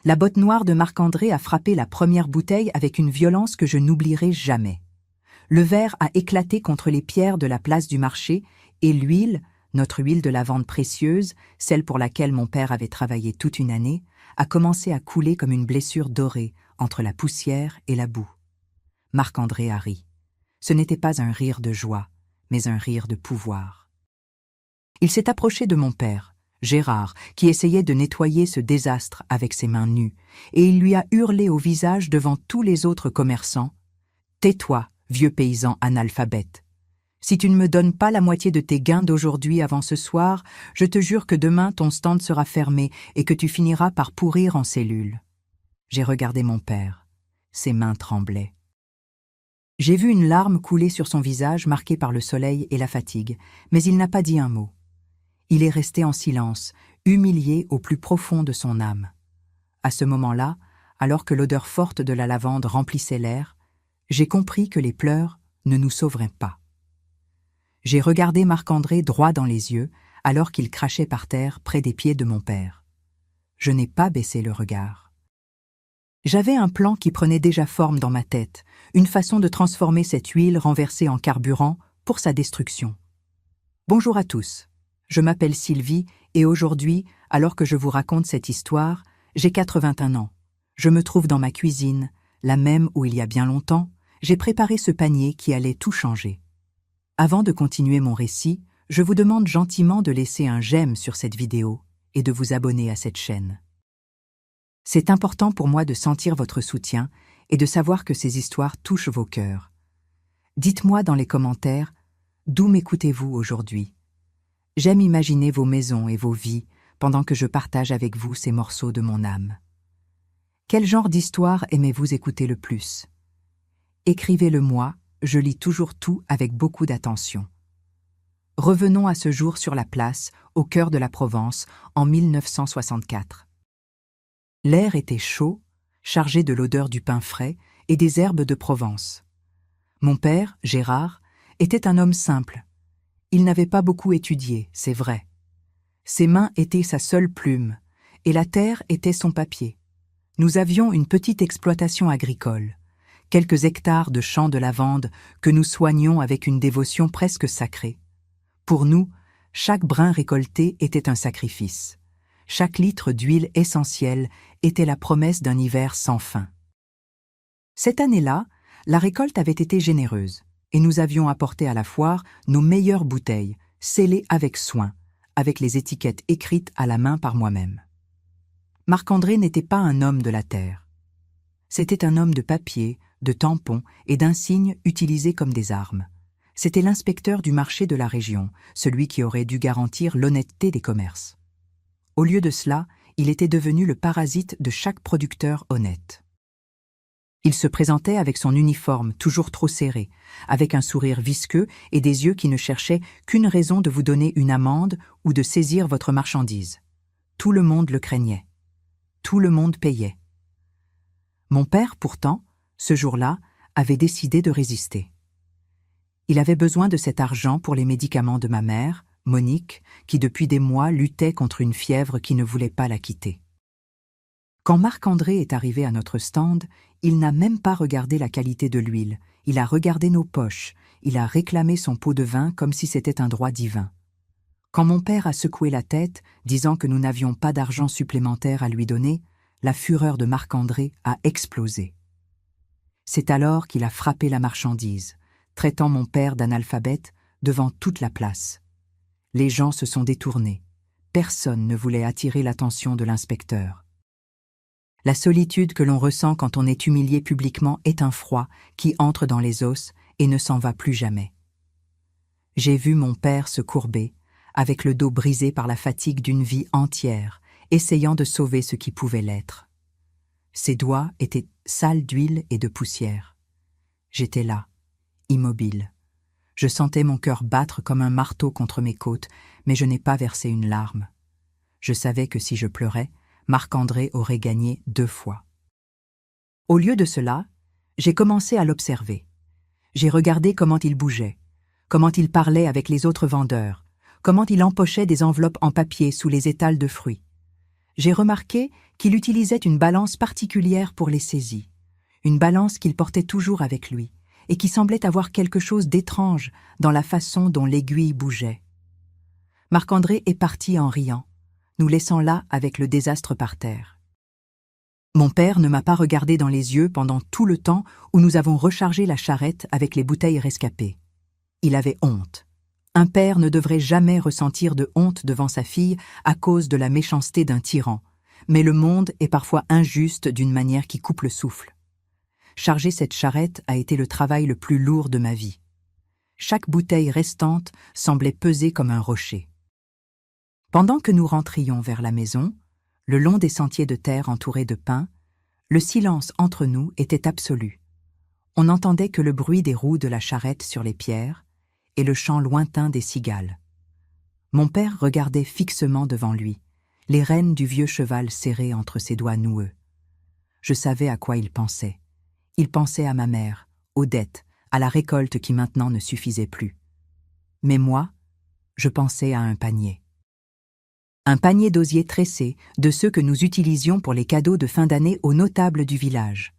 La botte noire de Marc-André a frappé la première bouteille avec une violence que je n'oublierai jamais. Le verre a éclaté contre les pierres de la place du marché et l'huile, notre huile de lavande précieuse, celle pour laquelle mon père avait travaillé toute une année, a commencé à couler comme une blessure dorée entre la poussière et la boue. Marc-André a ri. Ce n'était pas un rire de joie, mais un rire de pouvoir. Il s'est approché de mon père, Gérard, qui essayait de nettoyer ce désastre avec ses mains nues, et il lui a hurlé au visage devant tous les autres commerçants « Tais-toi, vieux paysan analphabète. Si tu ne me donnes pas la moitié de tes gains d'aujourd'hui avant ce soir, je te jure que demain ton stand sera fermé et que tu finiras par pourrir en cellule. » J'ai regardé mon père. Ses mains tremblaient. J'ai vu une larme couler sur son visage marqué par le soleil et la fatigue, mais il n'a pas dit un mot. Il est resté en silence, humilié au plus profond de son âme. À ce moment-là, alors que l'odeur forte de la lavande remplissait l'air, j'ai compris que les pleurs ne nous sauveraient pas. J'ai regardé Marc-André droit dans les yeux, alors qu'il crachait par terre près des pieds de mon père. Je n'ai pas baissé le regard. J'avais un plan qui prenait déjà forme dans ma tête, une façon de transformer cette huile renversée en carburant pour sa destruction. Bonjour à tous, je m'appelle Sylvie et aujourd'hui, alors que je vous raconte cette histoire, j'ai 81 ans. Je me trouve dans ma cuisine, la même où il y a bien longtemps, j'ai préparé ce panier qui allait tout changer. Avant de continuer mon récit, je vous demande gentiment de laisser un j'aime sur cette vidéo et de vous abonner à cette chaîne. C'est important pour moi de sentir votre soutien et de savoir que ces histoires touchent vos cœurs. Dites-moi dans les commentaires, d'où m'écoutez-vous aujourd'hui? J'aime imaginer vos maisons et vos vies pendant que je partage avec vous ces morceaux de mon âme. Quel genre d'histoire aimez-vous écouter le plus? Écrivez-le-moi, je lis toujours tout avec beaucoup d'attention. Revenons à ce jour sur la place, au cœur de la Provence, en 1964. L'air était chaud, chargé de l'odeur du pain frais et des herbes de Provence. Mon père, Gérard, était un homme simple. Il n'avait pas beaucoup étudié, c'est vrai. Ses mains étaient sa seule plume, et la terre était son papier. Nous avions une petite exploitation agricole, quelques hectares de champs de lavande que nous soignions avec une dévotion presque sacrée. Pour nous, chaque brin récolté était un sacrifice. Chaque litre d'huile essentielle était la promesse d'un hiver sans fin. Cette année-là, la récolte avait été généreuse, et nous avions apporté à la foire nos meilleures bouteilles, scellées avec soin, avec les étiquettes écrites à la main par moi-même. Marc-André n'était pas un homme de la terre. C'était un homme de papier, de tampons et d'insignes utilisés comme des armes. C'était l'inspecteur du marché de la région, celui qui aurait dû garantir l'honnêteté des commerces. Au lieu de cela, il était devenu le parasite de chaque producteur honnête. Il se présentait avec son uniforme toujours trop serré, avec un sourire visqueux et des yeux qui ne cherchaient qu'une raison de vous donner une amende ou de saisir votre marchandise. Tout le monde le craignait. Tout le monde payait. Mon père, pourtant, ce jour-là, avait décidé de résister. Il avait besoin de cet argent pour les médicaments de ma mère, Monique, qui depuis des mois luttait contre une fièvre qui ne voulait pas la quitter. Quand Marc-André est arrivé à notre stand, il n'a même pas regardé la qualité de l'huile, il a regardé nos poches, il a réclamé son pot de vin comme si c'était un droit divin. Quand mon père a secoué la tête, disant que nous n'avions pas d'argent supplémentaire à lui donner, la fureur de Marc-André a explosé. C'est alors qu'il a frappé la marchandise, traitant mon père d'analphabète devant toute la place. Les gens se sont détournés. Personne ne voulait attirer l'attention de l'inspecteur. La solitude que l'on ressent quand on est humilié publiquement est un froid qui entre dans les os et ne s'en va plus jamais. J'ai vu mon père se courber, avec le dos brisé par la fatigue d'une vie entière, essayant de sauver ce qui pouvait l'être. Ses doigts étaient sales d'huile et de poussière. J'étais là, immobile. Je sentais mon cœur battre comme un marteau contre mes côtes, mais je n'ai pas versé une larme. Je savais que si je pleurais, Marc-André aurait gagné 2 fois. Au lieu de cela, j'ai commencé à l'observer. J'ai regardé comment il bougeait, comment il parlait avec les autres vendeurs, comment il empochait des enveloppes en papier sous les étals de fruits. J'ai remarqué qu'il utilisait une balance particulière pour les saisies, une balance qu'il portait toujours avec lui, et qui semblait avoir quelque chose d'étrange dans la façon dont l'aiguille bougeait. Marc-André est parti en riant, nous laissant là avec le désastre par terre. Mon père ne m'a pas regardé dans les yeux pendant tout le temps où nous avons rechargé la charrette avec les bouteilles rescapées. Il avait honte. Un père ne devrait jamais ressentir de honte devant sa fille à cause de la méchanceté d'un tyran, mais le monde est parfois injuste d'une manière qui coupe le souffle. Charger cette charrette a été le travail le plus lourd de ma vie. Chaque bouteille restante semblait peser comme un rocher. Pendant que nous rentrions vers la maison, le long des sentiers de terre entourés de pins, le silence entre nous était absolu. On n'entendait que le bruit des roues de la charrette sur les pierres et le chant lointain des cigales. Mon père regardait fixement devant lui, les rênes du vieux cheval serrées entre ses doigts noueux. Je savais à quoi il pensait. Il pensait à ma mère, aux dettes, à la récolte qui maintenant ne suffisait plus. Mais moi, je pensais à un panier. Un panier d'osier tressé, de ceux que nous utilisions pour les cadeaux de fin d'année aux notables du village.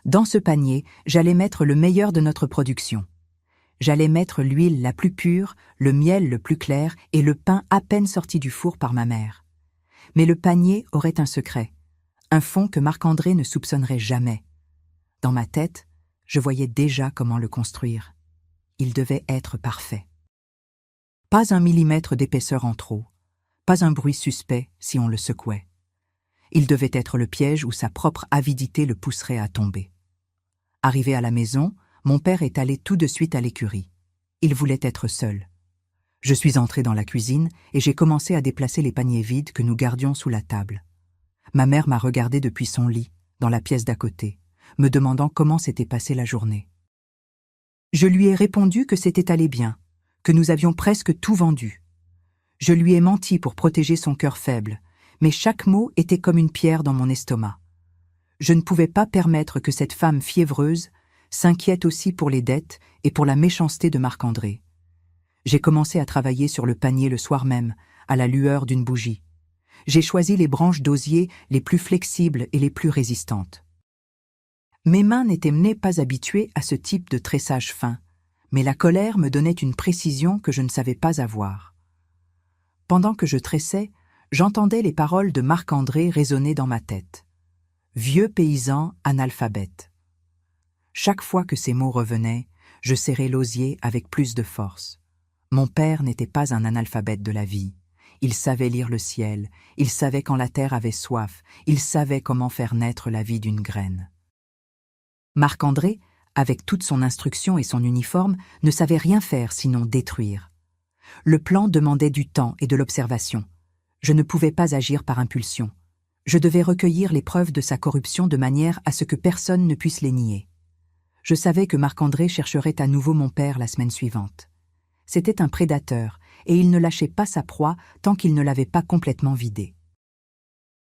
Dans ce panier, j'allais mettre le meilleur de notre production. J'allais mettre l'huile la plus pure, le miel le plus clair et le pain à peine sorti du four par ma mère. Mais le panier aurait un secret, un fond que Marc-André ne soupçonnerait jamais. Dans ma tête, je voyais déjà comment le construire. Il devait être parfait. Pas un millimètre d'épaisseur en trop, pas un bruit suspect si on le secouait. Il devait être le piège où sa propre avidité le pousserait à tomber. Arrivé à la maison, mon père est allé tout de suite à l'écurie. Il voulait être seul. Je suis entré dans la cuisine et j'ai commencé à déplacer les paniers vides que nous gardions sous la table. Ma mère m'a regardé depuis son lit, dans la pièce d'à côté, me demandant comment s'était passée la journée. Je lui ai répondu que c'était allé bien, que nous avions presque tout vendu. Je lui ai menti pour protéger son cœur faible, mais chaque mot était comme une pierre dans mon estomac. Je ne pouvais pas permettre que cette femme fiévreuse s'inquiète aussi pour les dettes et pour la méchanceté de Marc-André. J'ai commencé à travailler sur le panier le soir même, à la lueur d'une bougie. J'ai choisi les branches d'osier les plus flexibles et les plus résistantes. Mes mains n'étaient pas habituées à ce type de tressage fin, mais la colère me donnait une précision que je ne savais pas avoir. Pendant que je tressais, j'entendais les paroles de Marc-André résonner dans ma tête. Vieux paysan analphabète. Chaque fois que ces mots revenaient, je serrais l'osier avec plus de force. Mon père n'était pas un analphabète de la vie. Il savait lire le ciel, il savait quand la terre avait soif, il savait comment faire naître la vie d'une graine. Marc-André, avec toute son instruction et son uniforme, ne savait rien faire sinon détruire. Le plan demandait du temps et de l'observation. Je ne pouvais pas agir par impulsion. Je devais recueillir les preuves de sa corruption de manière à ce que personne ne puisse les nier. Je savais que Marc-André chercherait à nouveau mon père la semaine suivante. C'était un prédateur, et il ne lâchait pas sa proie tant qu'il ne l'avait pas complètement vidée.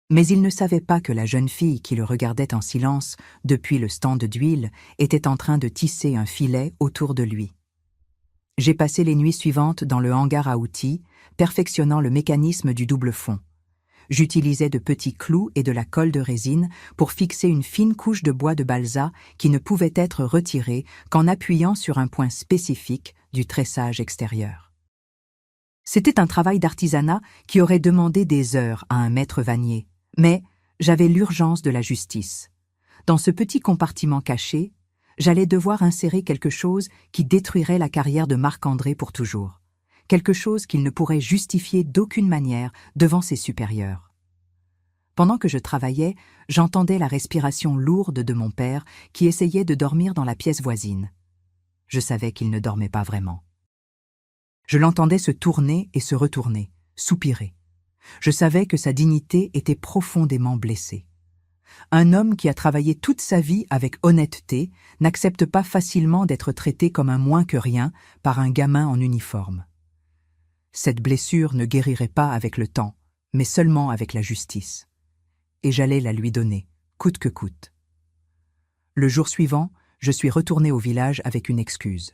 Mais il ne savait pas que la jeune fille qui le regardait en silence depuis le stand d'huile était en train de tisser un filet autour de lui. J'ai passé les nuits suivantes dans le hangar à outils, perfectionnant le mécanisme du double fond. J'utilisais de petits clous et de la colle de résine pour fixer une fine couche de bois de balsa qui ne pouvait être retirée qu'en appuyant sur un point spécifique du tressage extérieur. C'était un travail d'artisanat qui aurait demandé des heures à un maître vannier, mais j'avais l'urgence de la justice. Dans ce petit compartiment caché, j'allais devoir insérer quelque chose qui détruirait la carrière de Marc-André pour toujours. Quelque chose qu'il ne pourrait justifier d'aucune manière devant ses supérieurs. Pendant que je travaillais, j'entendais la respiration lourde de mon père qui essayait de dormir dans la pièce voisine. Je savais qu'il ne dormait pas vraiment. Je l'entendais se tourner et se retourner, soupirer. Je savais que sa dignité était profondément blessée. Un homme qui a travaillé toute sa vie avec honnêteté n'accepte pas facilement d'être traité comme un moins que rien par un gamin en uniforme. Cette blessure ne guérirait pas avec le temps, mais seulement avec la justice. Et j'allais la lui donner, coûte que coûte. Le jour suivant, je suis retourné au village avec une excuse.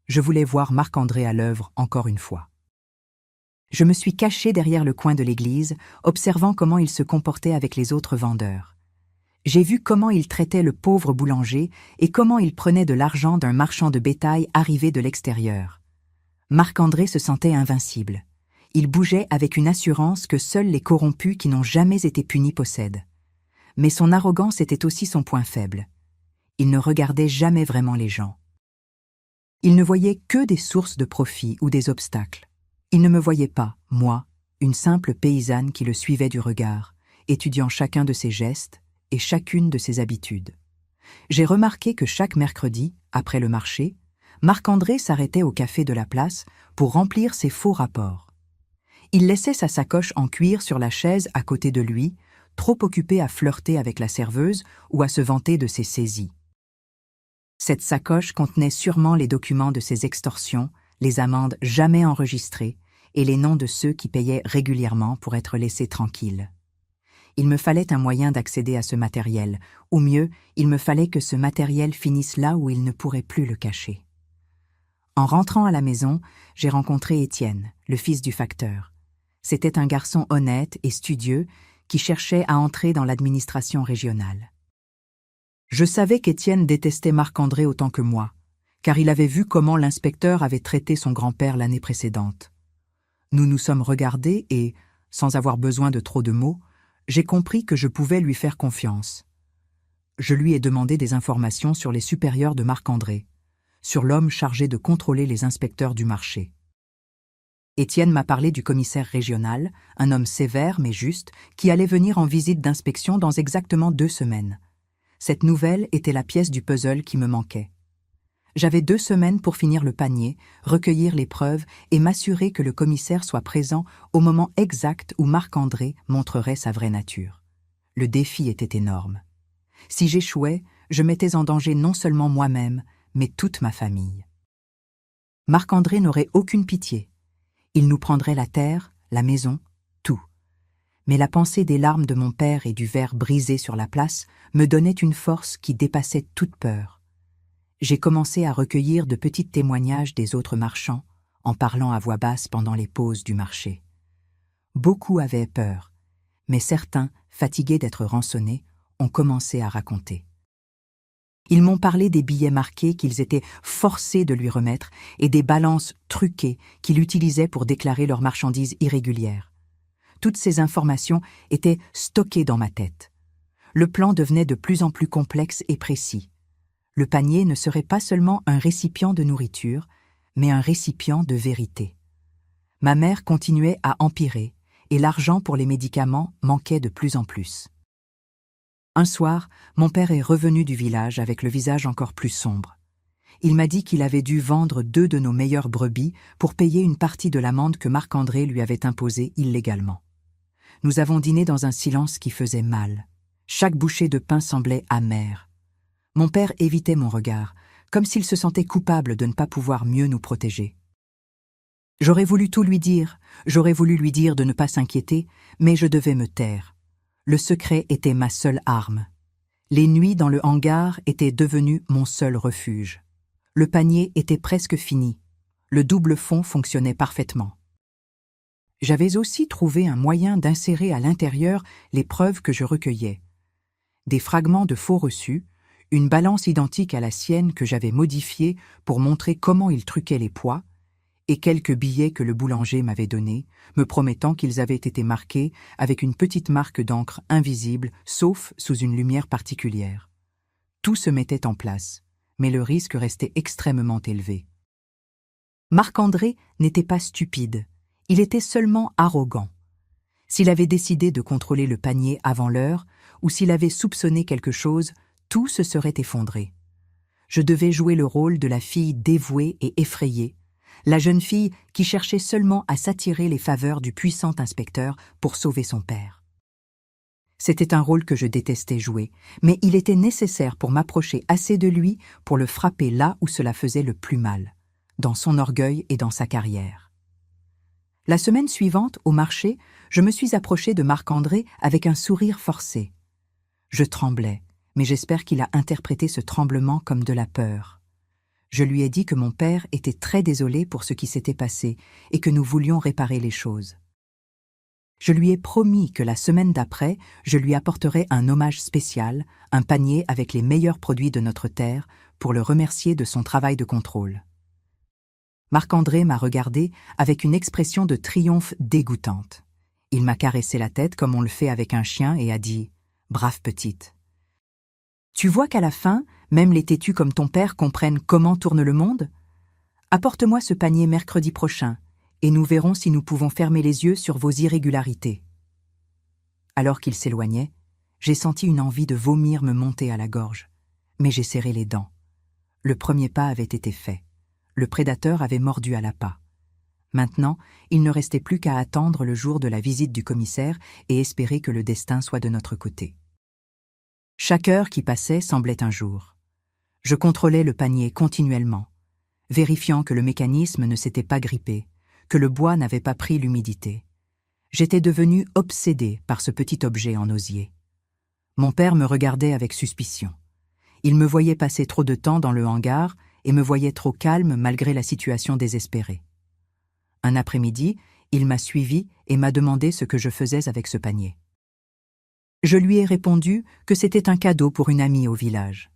Je voulais voir Marc-André à l'œuvre encore une fois. Je me suis cachée derrière le coin de l'église, observant comment il se comportait avec les autres vendeurs. J'ai vu comment il traitait le pauvre boulanger et comment il prenait de l'argent d'un marchand de bétail arrivé de l'extérieur. Marc-André se sentait invincible. Il bougeait avec une assurance que seuls les corrompus qui n'ont jamais été punis possèdent. Mais son arrogance était aussi son point faible. Il ne regardait jamais vraiment les gens. Il ne voyait que des sources de profit ou des obstacles. Il ne me voyait pas, moi, une simple paysanne qui le suivait du regard, étudiant chacun de ses gestes et chacune de ses habitudes. J'ai remarqué que chaque mercredi, après le marché, Marc-André s'arrêtait au café de la place pour remplir ses faux rapports. Il laissait sa sacoche en cuir sur la chaise à côté de lui, trop occupé à flirter avec la serveuse ou à se vanter de ses saisies. Cette sacoche contenait sûrement les documents de ses extorsions, les amendes jamais enregistrées et les noms de ceux qui payaient régulièrement pour être laissés tranquilles. Il me fallait un moyen d'accéder à ce matériel, ou mieux, il me fallait que ce matériel finisse là où il ne pourrait plus le cacher. En rentrant à la maison, j'ai rencontré Étienne, le fils du facteur. C'était un garçon honnête et studieux qui cherchait à entrer dans l'administration régionale. Je savais qu'Étienne détestait Marc-André autant que moi, car il avait vu comment l'inspecteur avait traité son grand-père l'année précédente. Nous nous sommes regardés et, sans avoir besoin de trop de mots, j'ai compris que je pouvais lui faire confiance. Je lui ai demandé des informations sur les supérieurs de Marc-André, sur l'homme chargé de contrôler les inspecteurs du marché. Étienne m'a parlé du commissaire régional, un homme sévère mais juste, qui allait venir en visite d'inspection dans exactement 2 semaines. Cette nouvelle était la pièce du puzzle qui me manquait. J'avais 2 semaines pour finir le panier, recueillir les preuves et m'assurer que le commissaire soit présent au moment exact où Marc-André montrerait sa vraie nature. Le défi était énorme. Si j'échouais, je mettais en danger non seulement moi-même, mais toute ma famille. Marc-André n'aurait aucune pitié. Il nous prendrait la terre, la maison, tout. Mais la pensée des larmes de mon père et du verre brisé sur la place me donnait une force qui dépassait toute peur. J'ai commencé à recueillir de petits témoignages des autres marchands, en parlant à voix basse pendant les pauses du marché. Beaucoup avaient peur, mais certains, fatigués d'être rançonnés, ont commencé à raconter. Ils m'ont parlé des billets marqués qu'ils étaient forcés de lui remettre et des balances truquées qu'il utilisait pour déclarer leurs marchandises irrégulières. Toutes ces informations étaient stockées dans ma tête. Le plan devenait de plus en plus complexe et précis. Le panier ne serait pas seulement un récipient de nourriture, mais un récipient de vérité. Ma mère continuait à empirer, et l'argent pour les médicaments manquait de plus en plus. Un soir, mon père est revenu du village avec le visage encore plus sombre. Il m'a dit qu'il avait dû vendre 2 de nos meilleures brebis pour payer une partie de l'amende que Marc-André lui avait imposée illégalement. Nous avons dîné dans un silence qui faisait mal. Chaque bouchée de pain semblait amère. Mon père évitait mon regard, comme s'il se sentait coupable de ne pas pouvoir mieux nous protéger. J'aurais voulu tout lui dire, j'aurais voulu lui dire de ne pas s'inquiéter, mais je devais me taire. Le secret était ma seule arme. Les nuits dans le hangar étaient devenues mon seul refuge. Le panier était presque fini. Le double fond fonctionnait parfaitement. J'avais aussi trouvé un moyen d'insérer à l'intérieur les preuves que je recueillais. Des fragments de faux reçus, une balance identique à la sienne que j'avais modifiée pour montrer comment il truquait les poids, et quelques billets que le boulanger m'avait donnés, me promettant qu'ils avaient été marqués avec une petite marque d'encre invisible, sauf sous une lumière particulière. Tout se mettait en place, mais le risque restait extrêmement élevé. Marc-André n'était pas stupide, il était seulement arrogant. S'il avait décidé de contrôler le panier avant l'heure, ou s'il avait soupçonné quelque chose, tout se serait effondré. Je devais jouer le rôle de la fille dévouée et effrayée, la jeune fille qui cherchait seulement à s'attirer les faveurs du puissant inspecteur pour sauver son père. C'était un rôle que je détestais jouer, mais il était nécessaire pour m'approcher assez de lui pour le frapper là où cela faisait le plus mal, dans son orgueil et dans sa carrière. La semaine suivante, au marché, je me suis approchée de Marc-André avec un sourire forcé. Je tremblais, mais j'espère qu'il a interprété ce tremblement comme de la peur. Je lui ai dit que mon père était très désolé pour ce qui s'était passé et que nous voulions réparer les choses. Je lui ai promis que la semaine d'après, je lui apporterais un hommage spécial, un panier avec les meilleurs produits de notre terre, pour le remercier de son travail de contrôle. Marc-André m'a regardé avec une expression de triomphe dégoûtante. Il m'a caressé la tête comme on le fait avec un chien et a dit « Brave petite ». Tu vois qu'à la fin, même les têtus comme ton père comprennent comment tourne le monde? Apporte-moi ce panier mercredi prochain, et nous verrons si nous pouvons fermer les yeux sur vos irrégularités. Alors qu'il s'éloignait, j'ai senti une envie de vomir me monter à la gorge, mais j'ai serré les dents. Le premier pas avait été fait. Le prédateur avait mordu à l'appât. Maintenant, il ne restait plus qu'à attendre le jour de la visite du commissaire et espérer que le destin soit de notre côté. Chaque heure qui passait semblait un jour. Je contrôlais le panier continuellement, vérifiant que le mécanisme ne s'était pas grippé, que le bois n'avait pas pris l'humidité. J'étais devenu obsédé par ce petit objet en osier. Mon père me regardait avec suspicion. Il me voyait passer trop de temps dans le hangar et me voyait trop calme malgré la situation désespérée. Un après-midi, il m'a suivi et m'a demandé ce que je faisais avec ce panier. Je lui ai répondu que c'était un cadeau pour une amie au village.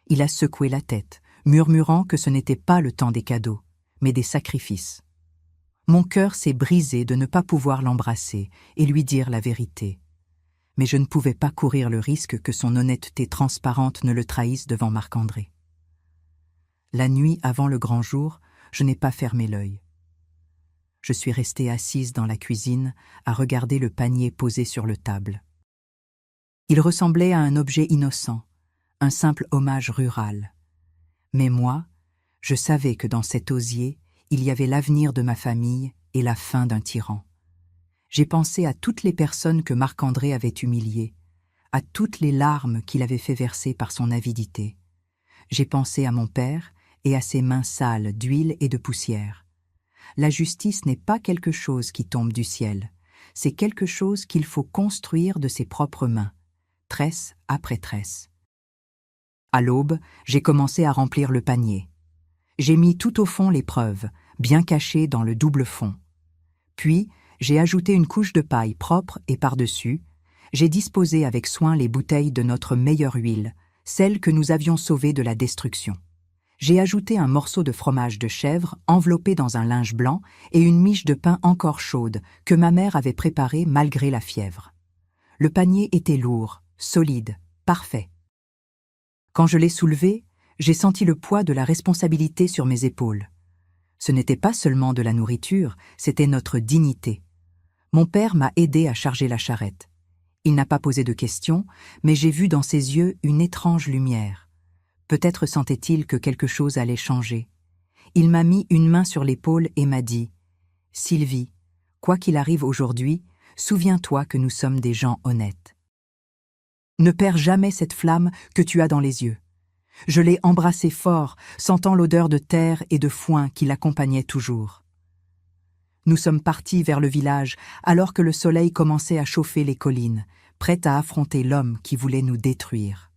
Il a secoué la tête, murmurant que ce n'était pas le temps des cadeaux, mais des sacrifices. Mon cœur s'est brisé de ne pas pouvoir l'embrasser et lui dire la vérité. Mais je ne pouvais pas courir le risque que son honnêteté transparente ne le trahisse devant Marc-André. La nuit avant le grand jour, je n'ai pas fermé l'œil. Je suis restée assise dans la cuisine à regarder le panier posé sur le table. Il ressemblait à un objet innocent, un simple hommage rural. Mais moi, je savais que dans cet osier, il y avait l'avenir de ma famille et la fin d'un tyran. J'ai pensé à toutes les personnes que Marc-André avait humiliées, à toutes les larmes qu'il avait fait verser par son avidité. J'ai pensé à mon père et à ses mains sales d'huile et de poussière. La justice n'est pas quelque chose qui tombe du ciel, c'est quelque chose qu'il faut construire de ses propres mains, tresse après tresse. À l'aube, j'ai commencé à remplir le panier. J'ai mis tout au fond les preuves, bien cachées dans le double fond. Puis, j'ai ajouté une couche de paille propre et par-dessus, j'ai disposé avec soin les bouteilles de notre meilleure huile, celle que nous avions sauvée de la destruction. J'ai ajouté un morceau de fromage de chèvre enveloppé dans un linge blanc et une miche de pain encore chaude que ma mère avait préparée malgré la fièvre. Le panier était lourd, solide, parfait. Quand je l'ai soulevé, j'ai senti le poids de la responsabilité sur mes épaules. Ce n'était pas seulement de la nourriture, c'était notre dignité. Mon père m'a aidé à charger la charrette. Il n'a pas posé de questions, mais j'ai vu dans ses yeux une étrange lumière. Peut-être sentait-il que quelque chose allait changer. Il m'a mis une main sur l'épaule et m'a dit « Sylvie, quoi qu'il arrive aujourd'hui, souviens-toi que nous sommes des gens honnêtes. Ne perds jamais cette flamme que tu as dans les yeux. » Je l'ai embrassé fort, sentant l'odeur de terre et de foin qui l'accompagnait toujours. Nous sommes partis vers le village alors que le soleil commençait à chauffer les collines, prêt à affronter l'homme qui voulait nous détruire.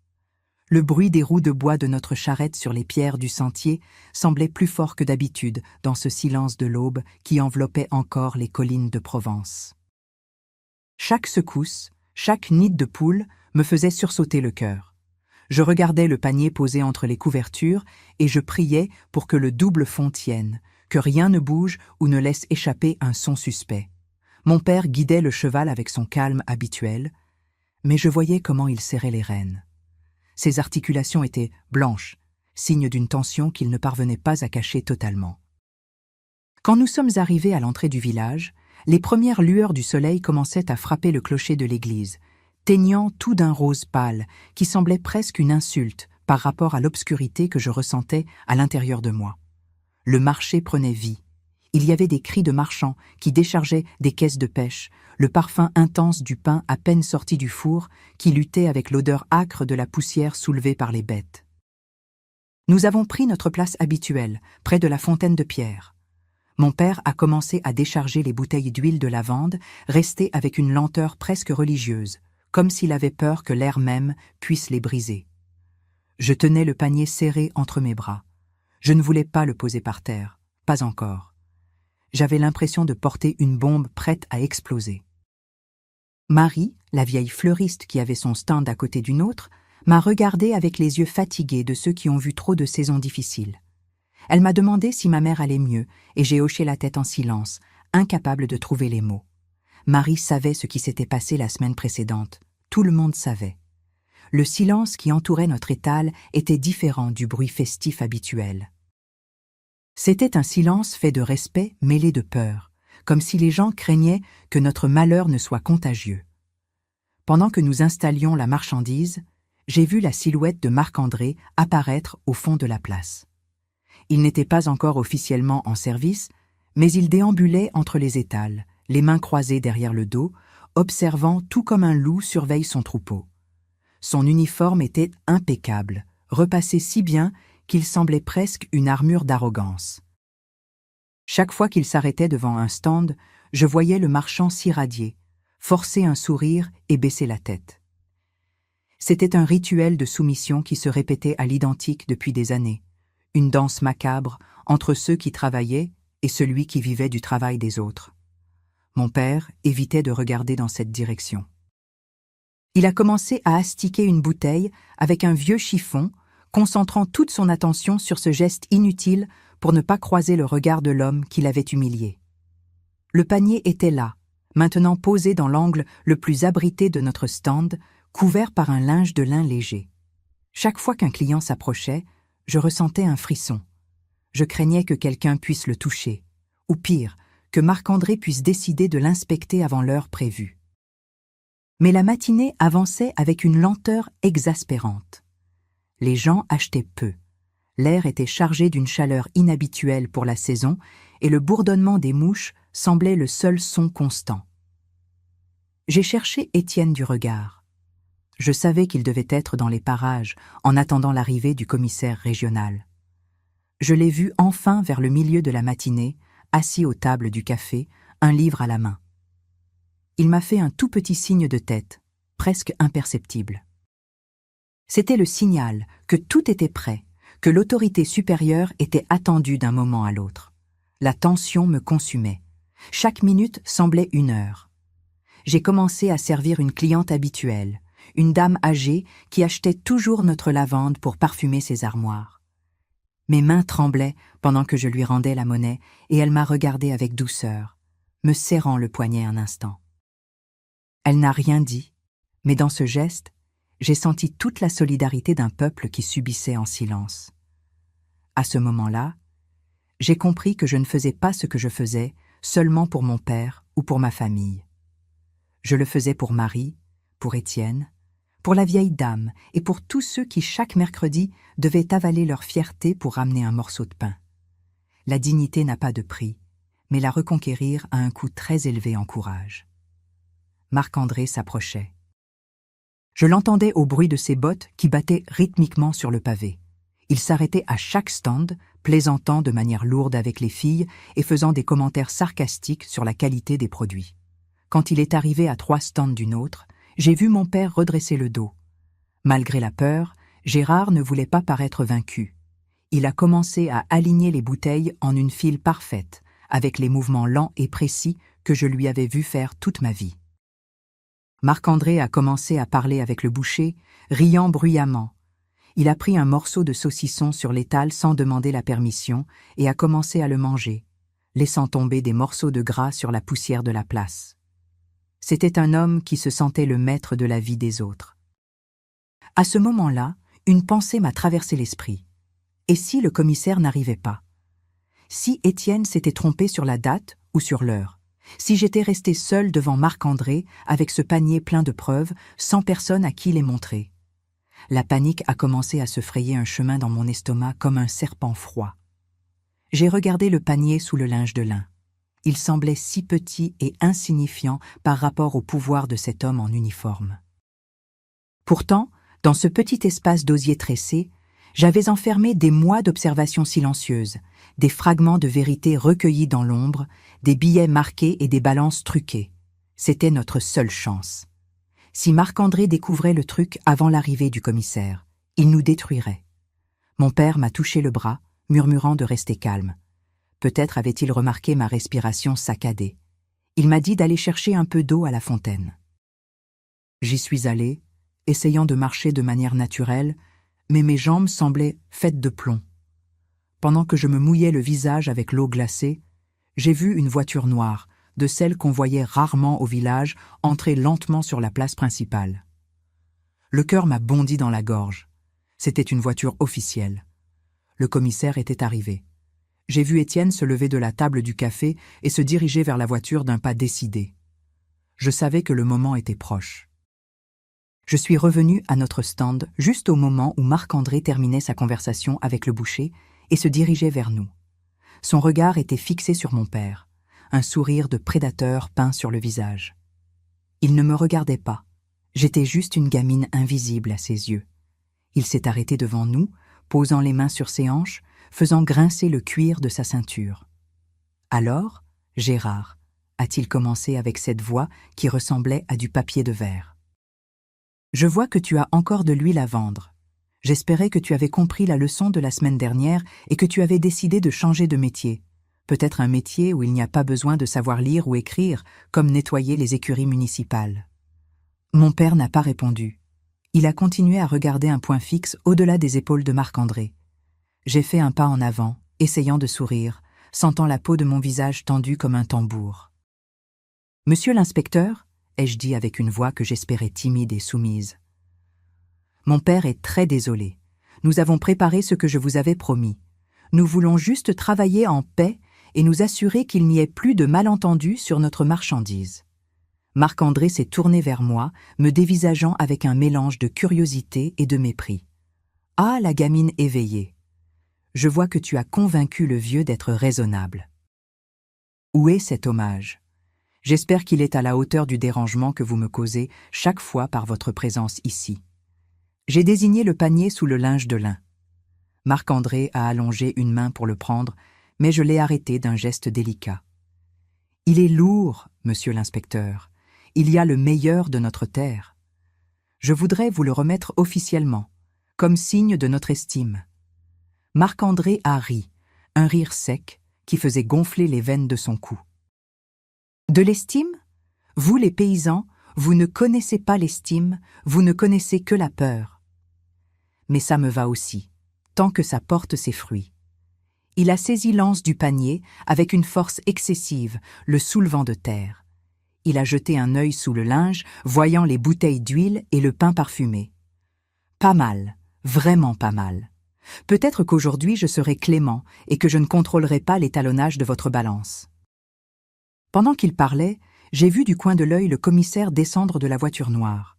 Le bruit des roues de bois de notre charrette sur les pierres du sentier semblait plus fort que d'habitude dans ce silence de l'aube qui enveloppait encore les collines de Provence. Chaque secousse, chaque nid de poule me faisait sursauter le cœur. Je regardais le panier posé entre les couvertures et je priais pour que le double fond tienne, que rien ne bouge ou ne laisse échapper un son suspect. Mon père guidait le cheval avec son calme habituel, mais je voyais comment il serrait les rênes. Ses articulations étaient blanches, signe d'une tension qu'il ne parvenait pas à cacher totalement. Quand nous sommes arrivés à l'entrée du village, les premières lueurs du soleil commençaient à frapper le clocher de l'église, teignant tout d'un rose pâle qui semblait presque une insulte par rapport à l'obscurité que je ressentais à l'intérieur de moi. Le marché prenait vie. Il y avait des cris de marchands qui déchargeaient des caisses de pêche, le parfum intense du pain à peine sorti du four qui luttait avec l'odeur âcre de la poussière soulevée par les bêtes. Nous avons pris notre place habituelle, près de la fontaine de pierre. Mon père a commencé à décharger les bouteilles d'huile de lavande, restées avec une lenteur presque religieuse, comme s'il avait peur que l'air même puisse les briser. Je tenais le panier serré entre mes bras. Je ne voulais pas le poser par terre, pas encore. J'avais l'impression de porter une bombe prête à exploser. Marie, la vieille fleuriste qui avait son stand à côté d'une autre, m'a regardée avec les yeux fatigués de ceux qui ont vu trop de saisons difficiles. Elle m'a demandé si ma mère allait mieux, et j'ai hoché la tête en silence, incapable de trouver les mots. Marie savait ce qui s'était passé la semaine précédente. Tout le monde savait. Le silence qui entourait notre étal était différent du bruit festif habituel. C'était un silence fait de respect mêlé de peur, comme si les gens craignaient que notre malheur ne soit contagieux. Pendant que nous installions la marchandise, j'ai vu la silhouette de Marc-André apparaître au fond de la place. Il n'était pas encore officiellement en service, mais il déambulait entre les étals, les mains croisées derrière le dos, observant tout comme un loup surveille son troupeau. Son uniforme était impeccable, repassé si bien qu'il semblait presque une armure d'arrogance. Chaque fois qu'il s'arrêtait devant un stand, je voyais le marchand s'irradier, forcer un sourire et baisser la tête. C'était un rituel de soumission qui se répétait à l'identique depuis des années, une danse macabre entre ceux qui travaillaient et celui qui vivait du travail des autres. Mon père évitait de regarder dans cette direction. Il a commencé à astiquer une bouteille avec un vieux chiffon, concentrant toute son attention sur ce geste inutile pour ne pas croiser le regard de l'homme qui l'avait humilié. Le panier était là, maintenant posé dans l'angle le plus abrité de notre stand, couvert par un linge de lin léger. Chaque fois qu'un client s'approchait, je ressentais un frisson. Je craignais que quelqu'un puisse le toucher, ou pire, que Marc-André puisse décider de l'inspecter avant l'heure prévue. Mais la matinée avançait avec une lenteur exaspérante. Les gens achetaient peu. L'air était chargé d'une chaleur inhabituelle pour la saison et le bourdonnement des mouches semblait le seul son constant. J'ai cherché Étienne du regard. Je savais qu'il devait être dans les parages en attendant l'arrivée du commissaire régional. Je l'ai vu enfin vers le milieu de la matinée, assis aux tables du café, un livre à la main. Il m'a fait un tout petit signe de tête, presque imperceptible. C'était le signal que tout était prêt, que l'autorité supérieure était attendue d'un moment à l'autre. La tension me consumait. Chaque minute semblait une heure. J'ai commencé à servir une cliente habituelle, une dame âgée qui achetait toujours notre lavande pour parfumer ses armoires. Mes mains tremblaient pendant que je lui rendais la monnaie et elle m'a regardé avec douceur, me serrant le poignet un instant. Elle n'a rien dit, mais dans ce geste, j'ai senti toute la solidarité d'un peuple qui subissait en silence. À ce moment-là, j'ai compris que je ne faisais pas ce que je faisais seulement pour mon père ou pour ma famille. Je le faisais pour Marie, pour Étienne, pour la vieille dame et pour tous ceux qui chaque mercredi devaient avaler leur fierté pour ramener un morceau de pain. La dignité n'a pas de prix, mais la reconquérir a un coût très élevé en courage. Marc-André s'approchait. Je l'entendais au bruit de ses bottes qui battaient rythmiquement sur le pavé. Il s'arrêtait à chaque stand, plaisantant de manière lourde avec les filles et faisant des commentaires sarcastiques sur la qualité des produits. Quand il est arrivé à 3 stands d'une autre, j'ai vu mon père redresser le dos. Malgré la peur, Gérard ne voulait pas paraître vaincu. Il a commencé à aligner les bouteilles en une file parfaite, avec les mouvements lents et précis que je lui avais vu faire toute ma vie. Marc-André a commencé à parler avec le boucher, riant bruyamment. Il a pris un morceau de saucisson sur l'étal sans demander la permission et a commencé à le manger, laissant tomber des morceaux de gras sur la poussière de la place. C'était un homme qui se sentait le maître de la vie des autres. À ce moment-là, une pensée m'a traversé l'esprit. Et si le commissaire n'arrivait pas? Si Étienne s'était trompé sur la date ou sur l'heure? Si j'étais resté seul devant Marc-André avec ce panier plein de preuves, sans personne à qui les montrer? La panique a commencé à se frayer un chemin dans mon estomac comme un serpent froid. J'ai regardé le panier sous le linge de lin. Il semblait si petit et insignifiant par rapport au pouvoir de cet homme en uniforme. Pourtant, dans ce petit espace d'osier tressé, j'avais enfermé des mois d'observations silencieuses, des fragments de vérité recueillis dans l'ombre, des billets marqués et des balances truquées. C'était notre seule chance. Si Marc-André découvrait le truc avant l'arrivée du commissaire, il nous détruirait. Mon père m'a touché le bras, murmurant de rester calme. Peut-être avait-il remarqué ma respiration saccadée. Il m'a dit d'aller chercher un peu d'eau à la fontaine. J'y suis allé, essayant de marcher de manière naturelle, mais mes jambes semblaient faites de plomb. Pendant que je me mouillais le visage avec l'eau glacée, j'ai vu une voiture noire, de celles qu'on voyait rarement au village, entrer lentement sur la place principale. Le cœur m'a bondi dans la gorge. C'était une voiture officielle. Le commissaire était arrivé. J'ai vu Étienne se lever de la table du café et se diriger vers la voiture d'un pas décidé. Je savais que le moment était proche. Je suis revenu à notre stand juste au moment où Marc-André terminait sa conversation avec le boucher et se dirigeait vers nous. Son regard était fixé sur mon père, un sourire de prédateur peint sur le visage. Il ne me regardait pas. J'étais juste une gamine invisible à ses yeux. Il s'est arrêté devant nous, posant les mains sur ses hanches, faisant grincer le cuir de sa ceinture. « Alors, Gérard » a-t-il commencé avec cette voix qui ressemblait à du papier de verre. « Je vois que tu as encore de l'huile à vendre. J'espérais que tu avais compris la leçon de la semaine dernière et que tu avais décidé de changer de métier. Peut-être un métier où il n'y a pas besoin de savoir lire ou écrire, comme nettoyer les écuries municipales. » Mon père n'a pas répondu. Il a continué à regarder un point fixe au-delà des épaules de Marc-André. J'ai fait un pas en avant, essayant de sourire, sentant la peau de mon visage tendue comme un tambour. « Monsieur l'inspecteur » ai-je dit avec une voix que j'espérais timide et soumise. « Mon père est très désolé. Nous avons préparé ce que je vous avais promis. Nous voulons juste travailler en paix et nous assurer qu'il n'y ait plus de malentendus sur notre marchandise. » Marc-André s'est tourné vers moi, me dévisageant avec un mélange de curiosité et de mépris. « Ah, la gamine éveillée. Je vois que tu as convaincu le vieux d'être raisonnable. Où est cet hommage? J'espère qu'il est à la hauteur du dérangement que vous me causez chaque fois par votre présence ici. » J'ai désigné le panier sous le linge de lin. Marc-André a allongé une main pour le prendre, mais je l'ai arrêté d'un geste délicat. « Il est lourd, monsieur l'inspecteur. Il y a le meilleur de notre terre. Je voudrais vous le remettre officiellement, comme signe de notre estime. » Marc-André a ri, un rire sec qui faisait gonfler les veines de son cou. « De l'estime? Vous, les paysans, vous ne connaissez pas l'estime, vous ne connaissez que la peur. Mais ça me va aussi, tant que ça porte ses fruits. » Il a saisi l'anse du panier avec une force excessive, le soulevant de terre. Il a jeté un œil sous le linge, voyant les bouteilles d'huile et le pain parfumé. Pas mal, vraiment pas mal. Peut-être qu'aujourd'hui je serai clément et que je ne contrôlerai pas l'étalonnage de votre balance. Pendant qu'il parlait, j'ai vu du coin de l'œil le commissaire descendre de la voiture noire.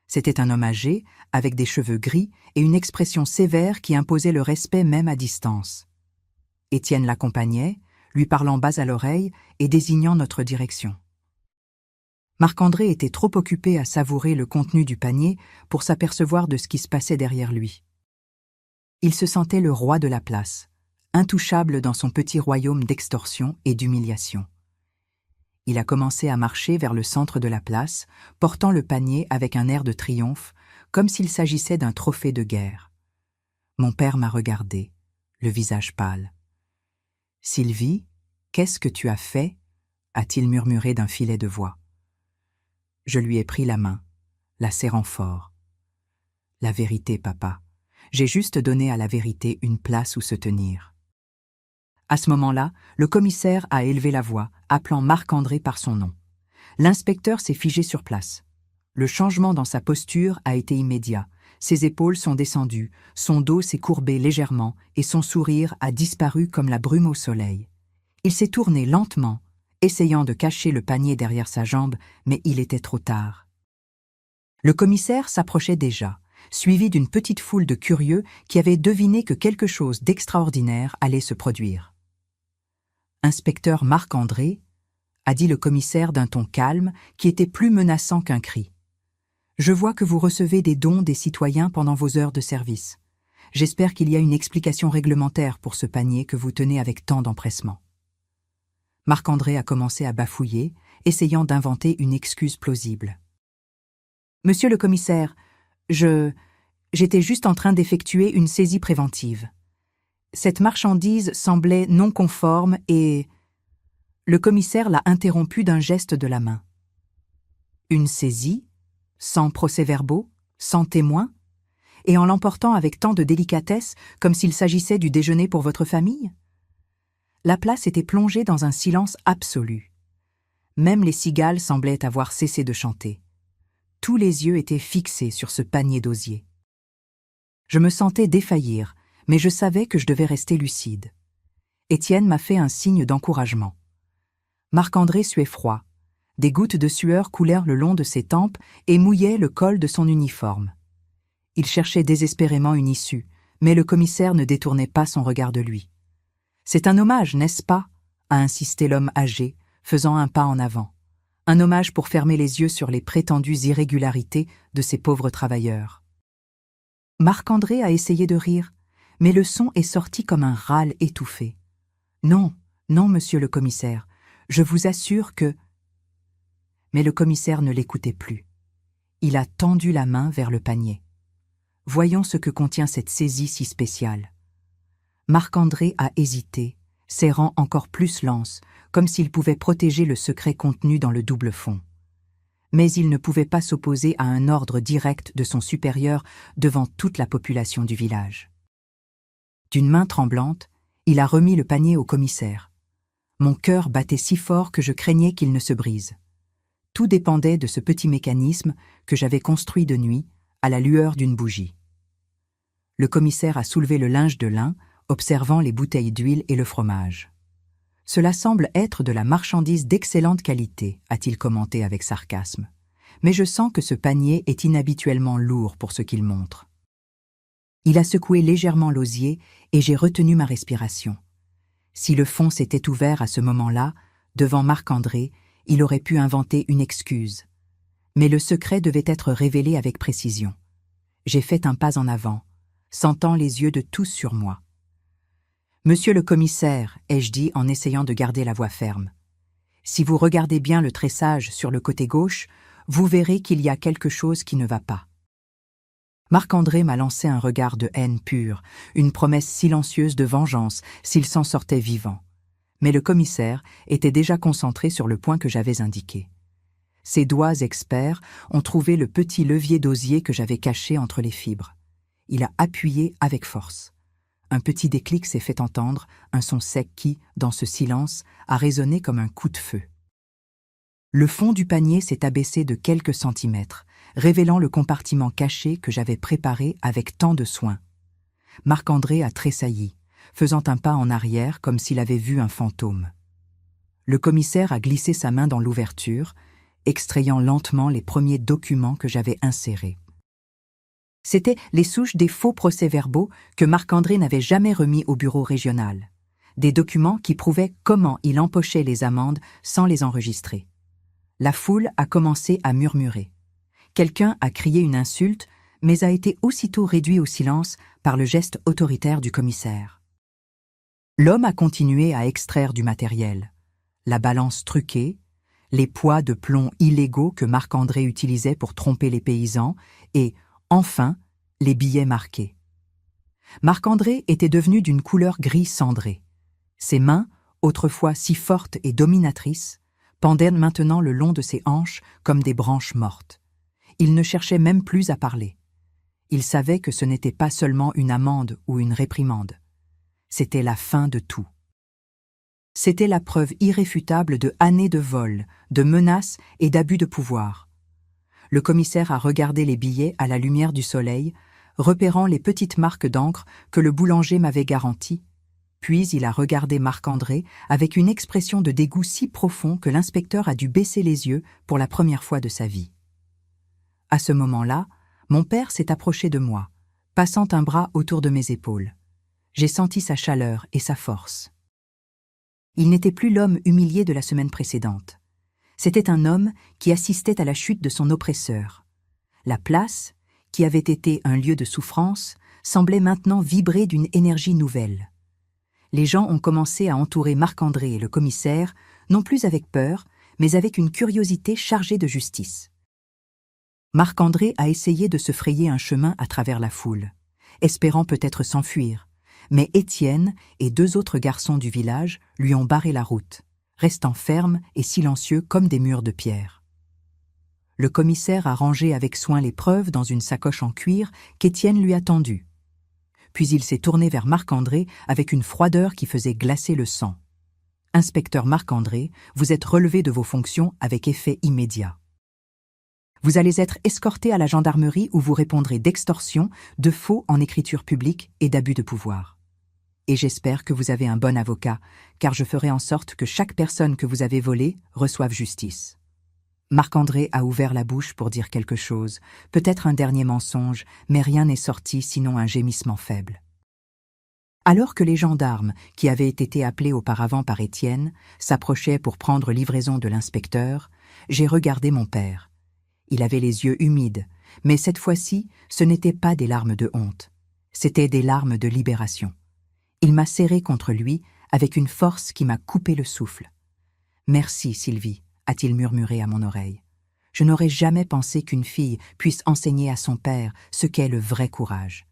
C'était un homme âgé, avec des cheveux gris et une expression sévère qui imposait le respect même à distance. Étienne l'accompagnait, lui parlant bas à l'oreille et désignant notre direction. Marc-André était trop occupé à savourer le contenu du panier pour s'apercevoir de ce qui se passait derrière lui. Il se sentait le roi de la place, intouchable dans son petit royaume d'extorsion et d'humiliation. Il a commencé à marcher vers le centre de la place, portant le panier avec un air de triomphe, comme s'il s'agissait d'un trophée de guerre. Mon père m'a regardé, le visage pâle. « Sylvie, qu'est-ce que tu as fait ?» a-t-il murmuré d'un filet de voix. Je lui ai pris la main, la serrant fort. « La vérité, papa. J'ai juste donné à la vérité une place où se tenir. » À ce moment-là, le commissaire a élevé la voix, appelant Marc-André par son nom. L'inspecteur s'est figé sur place. Le changement dans sa posture a été immédiat. Ses épaules sont descendues, son dos s'est courbé légèrement et son sourire a disparu comme la brume au soleil. Il s'est tourné lentement, essayant de cacher le panier derrière sa jambe, mais il était trop tard. Le commissaire s'approchait déjà, suivi d'une petite foule de curieux qui avaient deviné que quelque chose d'extraordinaire allait se produire. « Inspecteur Marc-André » a dit le commissaire d'un ton calme qui était plus menaçant qu'un cri. « Je vois que vous recevez des dons des citoyens pendant vos heures de service. J'espère qu'il y a une explication réglementaire pour ce panier que vous tenez avec tant d'empressement. » Marc-André a commencé à bafouiller, essayant d'inventer une excuse plausible. « Monsieur le commissaire, j'étais juste en train d'effectuer une saisie préventive. Cette marchandise semblait non conforme et... Le commissaire l'a interrompu d'un geste de la main. Une saisie, sans procès-verbaux, sans témoins, et en l'emportant avec tant de délicatesse comme s'il s'agissait du déjeuner pour votre famille? La place était plongée dans un silence absolu. Même les cigales semblaient avoir cessé de chanter. Tous les yeux étaient fixés sur ce panier d'osier. Je me sentais défaillir, mais je savais que je devais rester lucide. Étienne m'a fait un signe d'encouragement. Marc-André suait froid. Des gouttes de sueur coulèrent le long de ses tempes et mouillaient le col de son uniforme. Il cherchait désespérément une issue, mais le commissaire ne détournait pas son regard de lui. « C'est un hommage, n'est-ce pas ?» a insisté l'homme âgé, faisant un pas en avant. Un hommage pour fermer les yeux sur les prétendues irrégularités de ces pauvres travailleurs. Marc-André a essayé de rire, mais le son est sorti comme un râle étouffé. « Non, non, monsieur le commissaire, je vous assure que... » Mais le commissaire ne l'écoutait plus. Il a tendu la main vers le panier. Voyons ce que contient cette saisie si spéciale. Marc-André a hésité, serrant encore plus l'anse, comme s'il pouvait protéger le secret contenu dans le double fond. Mais il ne pouvait pas s'opposer à un ordre direct de son supérieur devant toute la population du village. D'une main tremblante, il a remis le panier au commissaire. Mon cœur battait si fort que je craignais qu'il ne se brise. Tout dépendait de ce petit mécanisme que j'avais construit de nuit, à la lueur d'une bougie. Le commissaire a soulevé le linge de lin, observant les bouteilles d'huile et le fromage. « Cela semble être de la marchandise d'excellente qualité », a-t-il commenté avec sarcasme. « Mais je sens que ce panier est inhabituellement lourd pour ce qu'il montre. » Il a secoué légèrement l'osier et j'ai retenu ma respiration. Si le fond s'était ouvert à ce moment-là, devant Marc-André, il aurait pu inventer une excuse. Mais le secret devait être révélé avec précision. J'ai fait un pas en avant, sentant les yeux de tous sur moi. « Monsieur le commissaire », ai-je dit en essayant de garder la voix ferme, « si vous regardez bien le tressage sur le côté gauche, vous verrez qu'il y a quelque chose qui ne va pas. » Marc-André m'a lancé un regard de haine pure, une promesse silencieuse de vengeance s'il s'en sortait vivant. Mais le commissaire était déjà concentré sur le point que j'avais indiqué. Ses doigts experts ont trouvé le petit levier d'osier que j'avais caché entre les fibres. Il a appuyé avec force. Un petit déclic s'est fait entendre, un son sec qui, dans ce silence, a résonné comme un coup de feu. Le fond du panier s'est abaissé de quelques centimètres, révélant le compartiment caché que j'avais préparé avec tant de soin. Marc-André a tressailli, faisant un pas en arrière comme s'il avait vu un fantôme. Le commissaire a glissé sa main dans l'ouverture, extrayant lentement les premiers documents que j'avais insérés. C'étaient les souches des faux procès-verbaux que Marc-André n'avait jamais remis au bureau régional. Des documents qui prouvaient comment il empochait les amendes sans les enregistrer. La foule a commencé à murmurer. Quelqu'un a crié une insulte, mais a été aussitôt réduit au silence par le geste autoritaire du commissaire. L'homme a continué à extraire du matériel. La balance truquée, les poids de plomb illégaux que Marc-André utilisait pour tromper les paysans et, enfin, les billets marqués. Marc-André était devenu d'une couleur gris cendré. Ses mains, autrefois si fortes et dominatrices, pendaient maintenant le long de ses hanches comme des branches mortes. Il ne cherchait même plus à parler. Il savait que ce n'était pas seulement une amende ou une réprimande. C'était la fin de tout. C'était la preuve irréfutable de années de vol, de menaces et d'abus de pouvoir. Le commissaire a regardé les billets à la lumière du soleil, repérant les petites marques d'encre que le boulanger m'avait garanties. Puis il a regardé Marc-André avec une expression de dégoût si profond que l'inspecteur a dû baisser les yeux pour la première fois de sa vie. À ce moment-là, mon père s'est approché de moi, passant un bras autour de mes épaules. J'ai senti sa chaleur et sa force. Il n'était plus l'homme humilié de la semaine précédente. C'était un homme qui assistait à la chute de son oppresseur. La place, qui avait été un lieu de souffrance, semblait maintenant vibrer d'une énergie nouvelle. Les gens ont commencé à entourer Marc-André et le commissaire, non plus avec peur, mais avec une curiosité chargée de justice. Marc-André a essayé de se frayer un chemin à travers la foule, espérant peut-être s'enfuir, mais Étienne et 2 autres garçons du village lui ont barré la route, restant fermes et silencieux comme des murs de pierre. Le commissaire a rangé avec soin les preuves dans une sacoche en cuir qu'Étienne lui a tendue. Puis il s'est tourné vers Marc-André avec une froideur qui faisait glacer le sang. « Inspecteur Marc-André, vous êtes relevé de vos fonctions avec effet immédiat. Vous allez être escorté à la gendarmerie où vous répondrez d'extorsion, de faux en écriture publique et d'abus de pouvoir. Et j'espère que vous avez un bon avocat, car je ferai en sorte que chaque personne que vous avez volée reçoive justice. » Marc-André a ouvert la bouche pour dire quelque chose, peut-être un dernier mensonge, mais rien n'est sorti sinon un gémissement faible. Alors que les gendarmes, qui avaient été appelés auparavant par Étienne, s'approchaient pour prendre livraison de l'inspecteur, j'ai regardé mon père. Il avait les yeux humides, mais cette fois-ci, ce n'étaient pas des larmes de honte, c'étaient des larmes de libération. Il m'a serré contre lui avec une force qui m'a coupé le souffle. « Merci, Sylvie », a-t-il murmuré à mon oreille. « Je n'aurais jamais pensé qu'une fille puisse enseigner à son père ce qu'est le vrai courage. »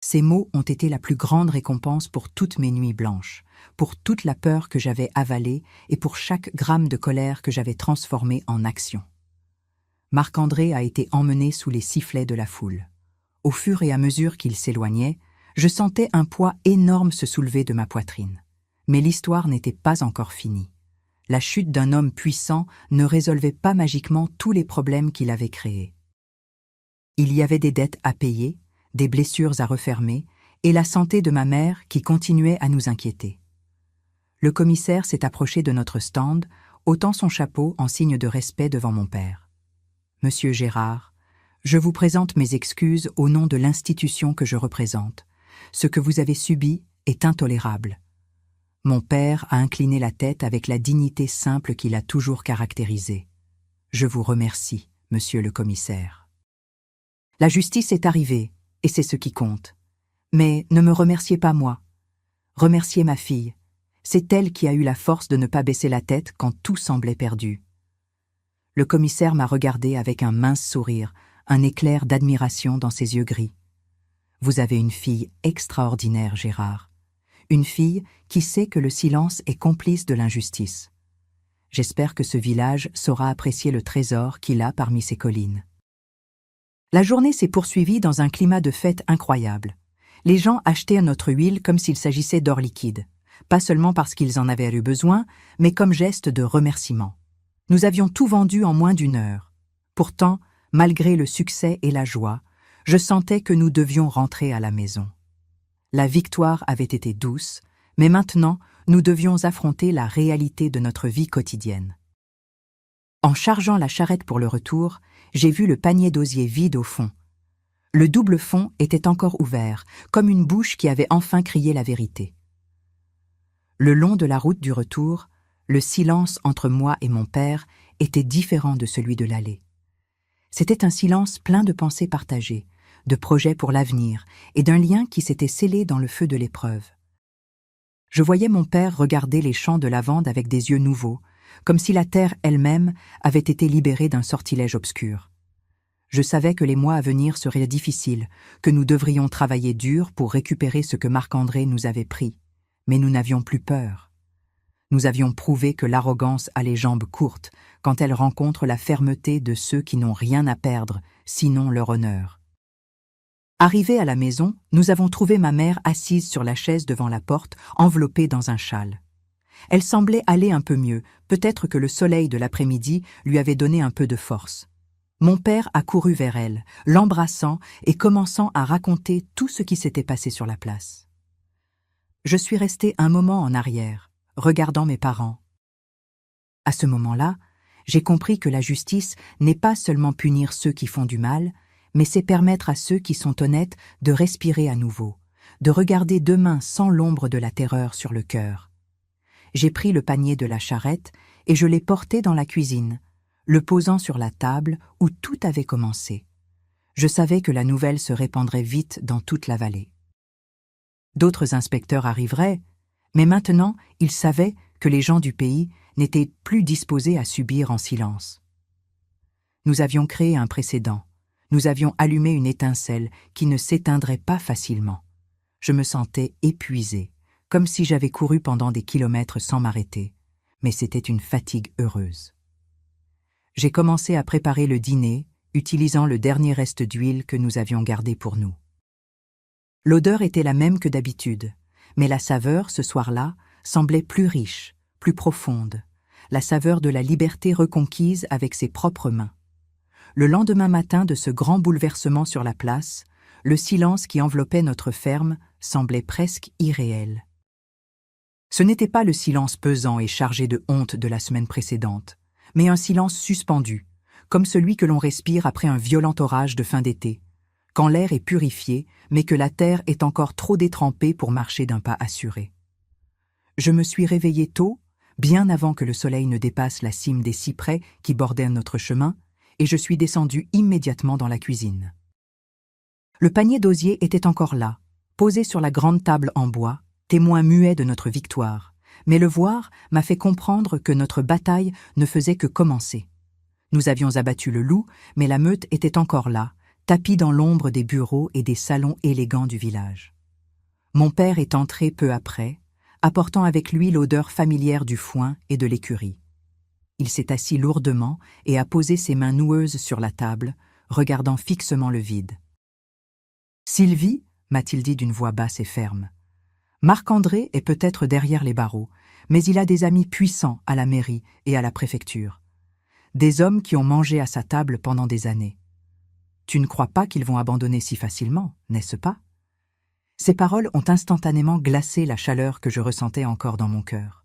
Ces mots ont été la plus grande récompense pour toutes mes nuits blanches, pour toute la peur que j'avais avalée et pour chaque gramme de colère que j'avais transformé en action. Marc-André a été emmené sous les sifflets de la foule. Au fur et à mesure qu'il s'éloignait, je sentais un poids énorme se soulever de ma poitrine. Mais l'histoire n'était pas encore finie. La chute d'un homme puissant ne résolvait pas magiquement tous les problèmes qu'il avait créés. Il y avait des dettes à payer, des blessures à refermer, et la santé de ma mère qui continuait à nous inquiéter. Le commissaire s'est approché de notre stand, ôtant son chapeau en signe de respect devant mon père. « Monsieur Gérard, je vous présente mes excuses au nom de l'institution que je représente. Ce que vous avez subi est intolérable. » Mon père a incliné la tête avec la dignité simple qui l'a toujours caractérisée. « Je vous remercie, monsieur le commissaire. La justice est arrivée, et c'est ce qui compte. Mais ne me remerciez pas moi. Remerciez ma fille. C'est elle qui a eu la force de ne pas baisser la tête quand tout semblait perdu. » Le commissaire m'a regardé avec un mince sourire, un éclair d'admiration dans ses yeux gris. « Vous avez une fille extraordinaire, Gérard. Une fille qui sait que le silence est complice de l'injustice. J'espère que ce village saura apprécier le trésor qu'il a parmi ses collines. » La journée s'est poursuivie dans un climat de fête incroyable. Les gens achetaient notre huile comme s'il s'agissait d'or liquide, pas seulement parce qu'ils en avaient eu besoin, mais comme geste de remerciement. Nous avions tout vendu en moins d'1 heure. Pourtant, malgré le succès et la joie, je sentais que nous devions rentrer à la maison. La victoire avait été douce, mais maintenant, nous devions affronter la réalité de notre vie quotidienne. En chargeant la charrette pour le retour, j'ai vu le panier d'osier vide au fond. Le double fond était encore ouvert, comme une bouche qui avait enfin crié la vérité. Le long de la route du retour, le silence entre moi et mon père était différent de celui de l'aller. C'était un silence plein de pensées partagées, de projets pour l'avenir et d'un lien qui s'était scellé dans le feu de l'épreuve. Je voyais mon père regarder les champs de lavande avec des yeux nouveaux, comme si la terre elle-même avait été libérée d'un sortilège obscur. Je savais que les mois à venir seraient difficiles, que nous devrions travailler dur pour récupérer ce que Marc-André nous avait pris, mais nous n'avions plus peur. Nous avions prouvé que l'arrogance a les jambes courtes quand elle rencontre la fermeté de ceux qui n'ont rien à perdre, sinon leur honneur. Arrivés à la maison, nous avons trouvé ma mère assise sur la chaise devant la porte, enveloppée dans un châle. Elle semblait aller un peu mieux, peut-être que le soleil de l'après-midi lui avait donné un peu de force. Mon père a couru vers elle, l'embrassant et commençant à raconter tout ce qui s'était passé sur la place. Je suis resté un moment en arrière, regardant mes parents. À ce moment-là, j'ai compris que la justice n'est pas seulement punir ceux qui font du mal, mais c'est permettre à ceux qui sont honnêtes de respirer à nouveau, de regarder demain sans l'ombre de la terreur sur le cœur. J'ai pris le panier de la charrette et je l'ai porté dans la cuisine, le posant sur la table où tout avait commencé. Je savais que la nouvelle se répandrait vite dans toute la vallée. D'autres inspecteurs arriveraient, mais maintenant, ils savaient que les gens du pays n'étaient plus disposés à subir en silence. Nous avions créé un précédent. Nous avions allumé une étincelle qui ne s'éteindrait pas facilement. Je me sentais épuisée, comme si j'avais couru pendant des kilomètres sans m'arrêter, mais c'était une fatigue heureuse. J'ai commencé à préparer le dîner, utilisant le dernier reste d'huile que nous avions gardé pour nous. L'odeur était la même que d'habitude, mais la saveur, ce soir-là, semblait plus riche, plus profonde, la saveur de la liberté reconquise avec ses propres mains. Le lendemain matin de ce grand bouleversement sur la place, le silence qui enveloppait notre ferme semblait presque irréel. Ce n'était pas le silence pesant et chargé de honte de la semaine précédente, mais un silence suspendu, comme celui que l'on respire après un violent orage de fin d'été, quand l'air est purifié, mais que la terre est encore trop détrempée pour marcher d'un pas assuré. Je me suis réveillée tôt, bien avant que le soleil ne dépasse la cime des cyprès qui bordaient notre chemin, et je suis descendue immédiatement dans la cuisine. Le panier d'osier était encore là, posé sur la grande table en bois, témoin muet de notre victoire, mais le voir m'a fait comprendre que notre bataille ne faisait que commencer. Nous avions abattu le loup, mais la meute était encore là, tapis dans l'ombre des bureaux et des salons élégants du village. Mon père est entré peu après, apportant avec lui l'odeur familière du foin et de l'écurie. Il s'est assis lourdement et a posé ses mains noueuses sur la table, regardant fixement le vide. « Sylvie, m'a-t-il dit d'une voix basse et ferme. Marc-André est peut-être derrière les barreaux, mais il a des amis puissants à la mairie et à la préfecture. Des hommes qui ont mangé à sa table pendant des années. Tu ne crois pas qu'ils vont abandonner si facilement, n'est-ce pas ?» Ces paroles ont instantanément glacé la chaleur que je ressentais encore dans mon cœur.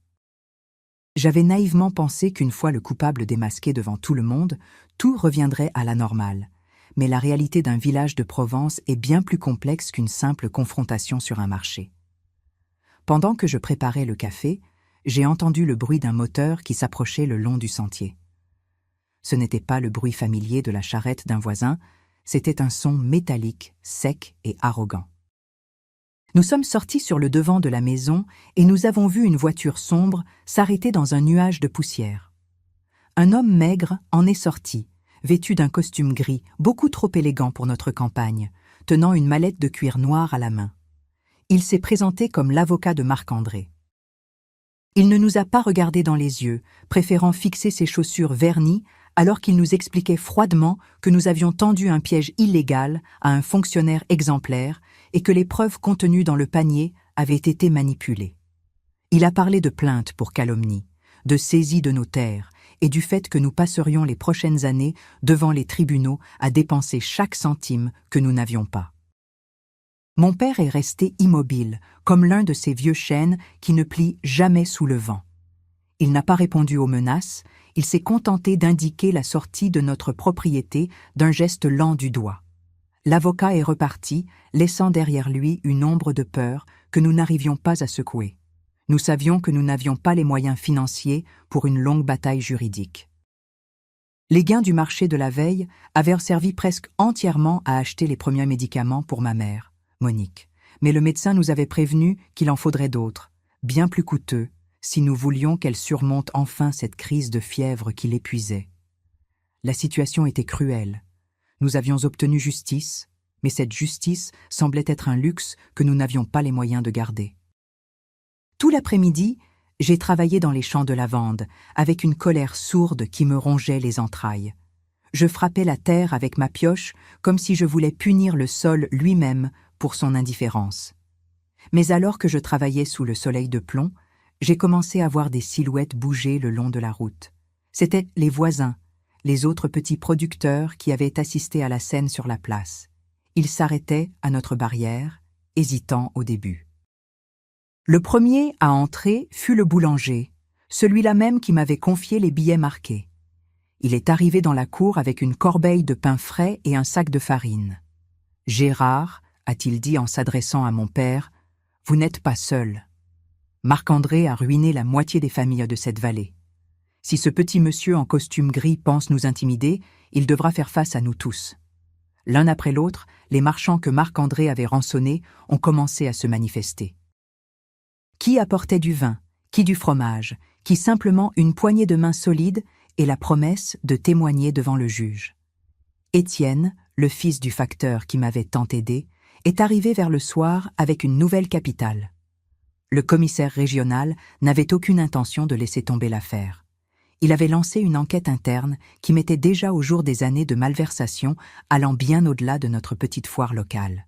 J'avais naïvement pensé qu'une fois le coupable démasqué devant tout le monde, tout reviendrait à la normale. Mais la réalité d'un village de Provence est bien plus complexe qu'une simple confrontation sur un marché. Pendant que je préparais le café, j'ai entendu le bruit d'un moteur qui s'approchait le long du sentier. Ce n'était pas le bruit familier de la charrette d'un voisin, c'était un son métallique, sec et arrogant. Nous sommes sortis sur le devant de la maison et nous avons vu une voiture sombre s'arrêter dans un nuage de poussière. Un homme maigre en est sorti, vêtu d'un costume gris, beaucoup trop élégant pour notre campagne, tenant une mallette de cuir noir à la main. Il s'est présenté comme l'avocat de Marc-André. Il ne nous a pas regardés dans les yeux, préférant fixer ses chaussures vernies alors qu'il nous expliquait froidement que nous avions tendu un piège illégal à un fonctionnaire exemplaire et que les preuves contenues dans le panier avaient été manipulées. Il a parlé de plaintes pour calomnie, de saisie de nos terres et du fait que nous passerions les prochaines années devant les tribunaux à dépenser chaque centime que nous n'avions pas. Mon père est resté immobile, comme l'un de ces vieux chênes qui ne plient jamais sous le vent. Il n'a pas répondu aux menaces, il s'est contenté d'indiquer la sortie de notre propriété d'un geste lent du doigt. L'avocat est reparti, laissant derrière lui une ombre de peur que nous n'arrivions pas à secouer. Nous savions que nous n'avions pas les moyens financiers pour une longue bataille juridique. Les gains du marché de la veille avaient servi presque entièrement à acheter les premiers médicaments pour ma mère, Monique. Mais le médecin nous avait prévenu qu'il en faudrait d'autres, bien plus coûteux, si nous voulions qu'elle surmonte enfin cette crise de fièvre qui l'épuisait. La situation était cruelle. Nous avions obtenu justice, mais cette justice semblait être un luxe que nous n'avions pas les moyens de garder. Tout l'après-midi, j'ai travaillé dans les champs de lavande, avec une colère sourde qui me rongeait les entrailles. Je frappais la terre avec ma pioche comme si je voulais punir le sol lui-même pour son indifférence. Mais alors que je travaillais sous le soleil de plomb, j'ai commencé à voir des silhouettes bouger le long de la route. C'étaient les voisins, les autres petits producteurs qui avaient assisté à la scène sur la place. Ils s'arrêtaient à notre barrière, hésitant au début. Le premier à entrer fut le boulanger, celui-là même qui m'avait confié les billets marqués. Il est arrivé dans la cour avec une corbeille de pain frais et un sac de farine. « Gérard, a-t-il dit en s'adressant à mon père, vous n'êtes pas seul. Marc-André a ruiné la moitié des familles de cette vallée. Si ce petit monsieur en costume gris pense nous intimider, il devra faire face à nous tous. » L'un après l'autre, les marchands que Marc-André avait rançonnés ont commencé à se manifester. Qui apportait du vin, qui du fromage, qui simplement une poignée de main solide et la promesse de témoigner devant le juge. Étienne, le fils du facteur qui m'avait tant aidé, est arrivé vers le soir avec une nouvelle capitale. Le commissaire régional n'avait aucune intention de laisser tomber l'affaire. Il avait lancé une enquête interne qui mettait déjà au jour des années de malversation allant bien au-delà de notre petite foire locale.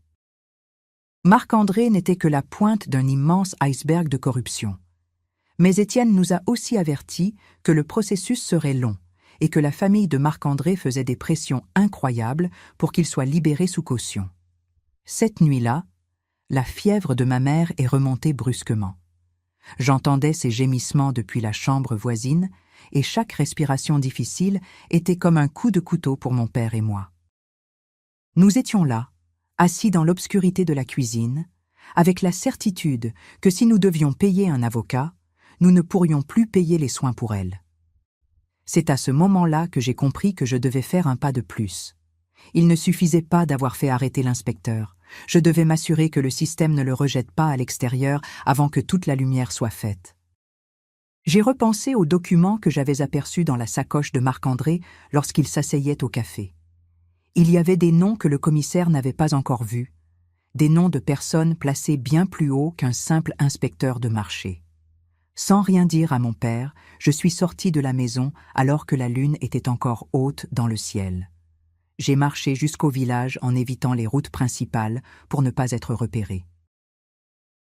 Marc-André n'était que la pointe d'un immense iceberg de corruption. Mais Étienne nous a aussi avertis que le processus serait long et que la famille de Marc-André faisait des pressions incroyables pour qu'il soit libéré sous caution. Cette nuit-là, la fièvre de ma mère est remontée brusquement. J'entendais ses gémissements depuis la chambre voisine et chaque respiration difficile était comme un coup de couteau pour mon père et moi. Nous étions là, assis dans l'obscurité de la cuisine, avec la certitude que si nous devions payer un avocat, nous ne pourrions plus payer les soins pour elle. C'est à ce moment-là que j'ai compris que je devais faire un pas de plus. Il ne suffisait pas d'avoir fait arrêter l'inspecteur. Je devais m'assurer que le système ne le rejette pas à l'extérieur avant que toute la lumière soit faite. J'ai repensé aux documents que j'avais aperçus dans la sacoche de Marc-André lorsqu'il s'asseyait au café. Il y avait des noms que le commissaire n'avait pas encore vus, des noms de personnes placées bien plus haut qu'un simple inspecteur de marché. Sans rien dire à mon père, je suis sorti de la maison alors que la lune était encore haute dans le ciel. J'ai marché jusqu'au village en évitant les routes principales pour ne pas être repéré.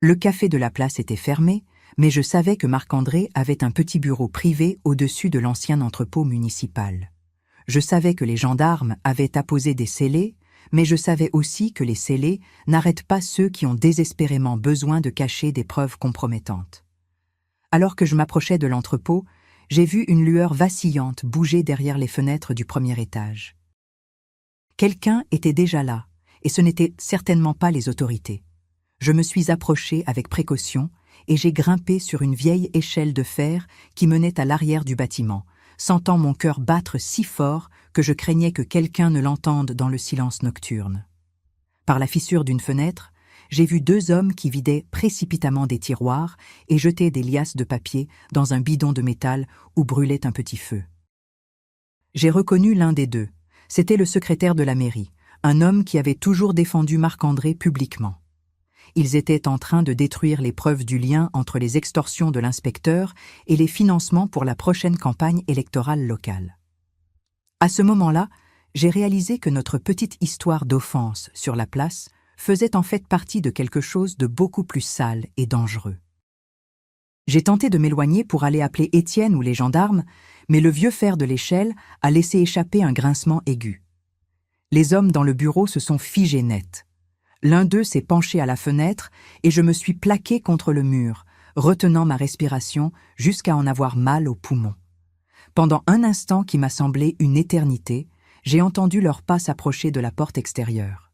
Le café de la place était fermé, mais je savais que Marc-André avait un petit bureau privé au-dessus de l'ancien entrepôt municipal. Je savais que les gendarmes avaient apposé des scellés, mais je savais aussi que les scellés n'arrêtent pas ceux qui ont désespérément besoin de cacher des preuves compromettantes. Alors que je m'approchais de l'entrepôt, j'ai vu une lueur vacillante bouger derrière les fenêtres du premier étage. Quelqu'un était déjà là, et ce n'étaient certainement pas les autorités. Je me suis approché avec précaution et j'ai grimpé sur une vieille échelle de fer qui menait à l'arrière du bâtiment, sentant mon cœur battre si fort que je craignais que quelqu'un ne l'entende dans le silence nocturne. Par la fissure d'une fenêtre, j'ai vu 2 hommes qui vidaient précipitamment des tiroirs et jetaient des liasses de papier dans un bidon de métal où brûlait un petit feu. J'ai reconnu l'un des 2. C'était le secrétaire de la mairie, un homme qui avait toujours défendu Marc-André publiquement. Ils étaient en train de détruire les preuves du lien entre les extorsions de l'inspecteur et les financements pour la prochaine campagne électorale locale. À ce moment-là, j'ai réalisé que notre petite histoire d'offense sur la place faisait en fait partie de quelque chose de beaucoup plus sale et dangereux. J'ai tenté de m'éloigner pour aller appeler Étienne ou les gendarmes, mais le vieux fer de l'échelle a laissé échapper un grincement aigu. Les hommes dans le bureau se sont figés net. L'un d'eux s'est penché à la fenêtre et je me suis plaqué contre le mur, retenant ma respiration jusqu'à en avoir mal aux poumons. Pendant un instant qui m'a semblé une éternité, j'ai entendu leurs pas s'approcher de la porte extérieure.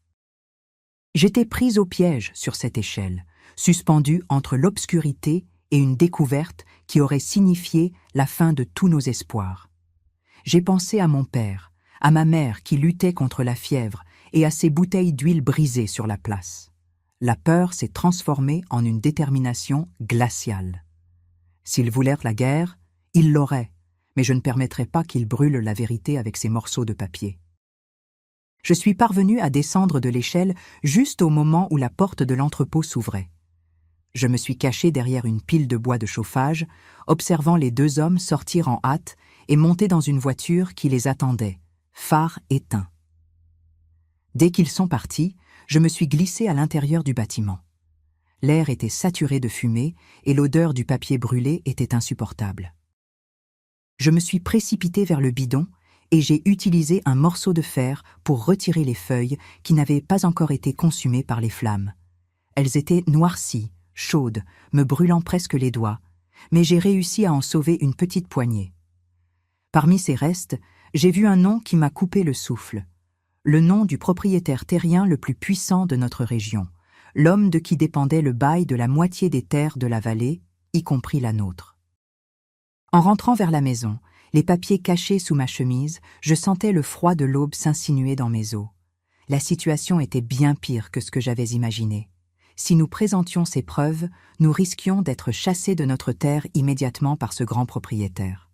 J'étais prise au piège sur cette échelle, suspendue entre l'obscurité et une découverte qui aurait signifié la fin de tous nos espoirs. J'ai pensé à mon père, à ma mère qui luttait contre la fièvre et à ces bouteilles d'huile brisées sur la place. La peur s'est transformée en une détermination glaciale. S'ils voulaient la guerre, ils l'auraient, mais je ne permettrai pas qu'ils brûlent la vérité avec ces morceaux de papier. Je suis parvenue à descendre de l'échelle juste au moment où la porte de l'entrepôt s'ouvrait. Je me suis cachée derrière une pile de bois de chauffage, observant les 2 hommes sortir en hâte et monter dans une voiture qui les attendait, phare éteint. Dès qu'ils sont partis, je me suis glissée à l'intérieur du bâtiment. L'air était saturé de fumée et l'odeur du papier brûlé était insupportable. Je me suis précipitée vers le bidon et j'ai utilisé un morceau de fer pour retirer les feuilles qui n'avaient pas encore été consumées par les flammes. Elles étaient noircies, chaudes, me brûlant presque les doigts, mais j'ai réussi à en sauver une petite poignée. Parmi ces restes, j'ai vu un nom qui m'a coupé le souffle. Le nom du propriétaire terrien le plus puissant de notre région, l'homme de qui dépendait le bail de la moitié des terres de la vallée, y compris la nôtre. En rentrant vers la maison, les papiers cachés sous ma chemise, je sentais le froid de l'aube s'insinuer dans mes os. La situation était bien pire que ce que j'avais imaginé. Si nous présentions ces preuves, nous risquions d'être chassés de notre terre immédiatement par ce grand propriétaire.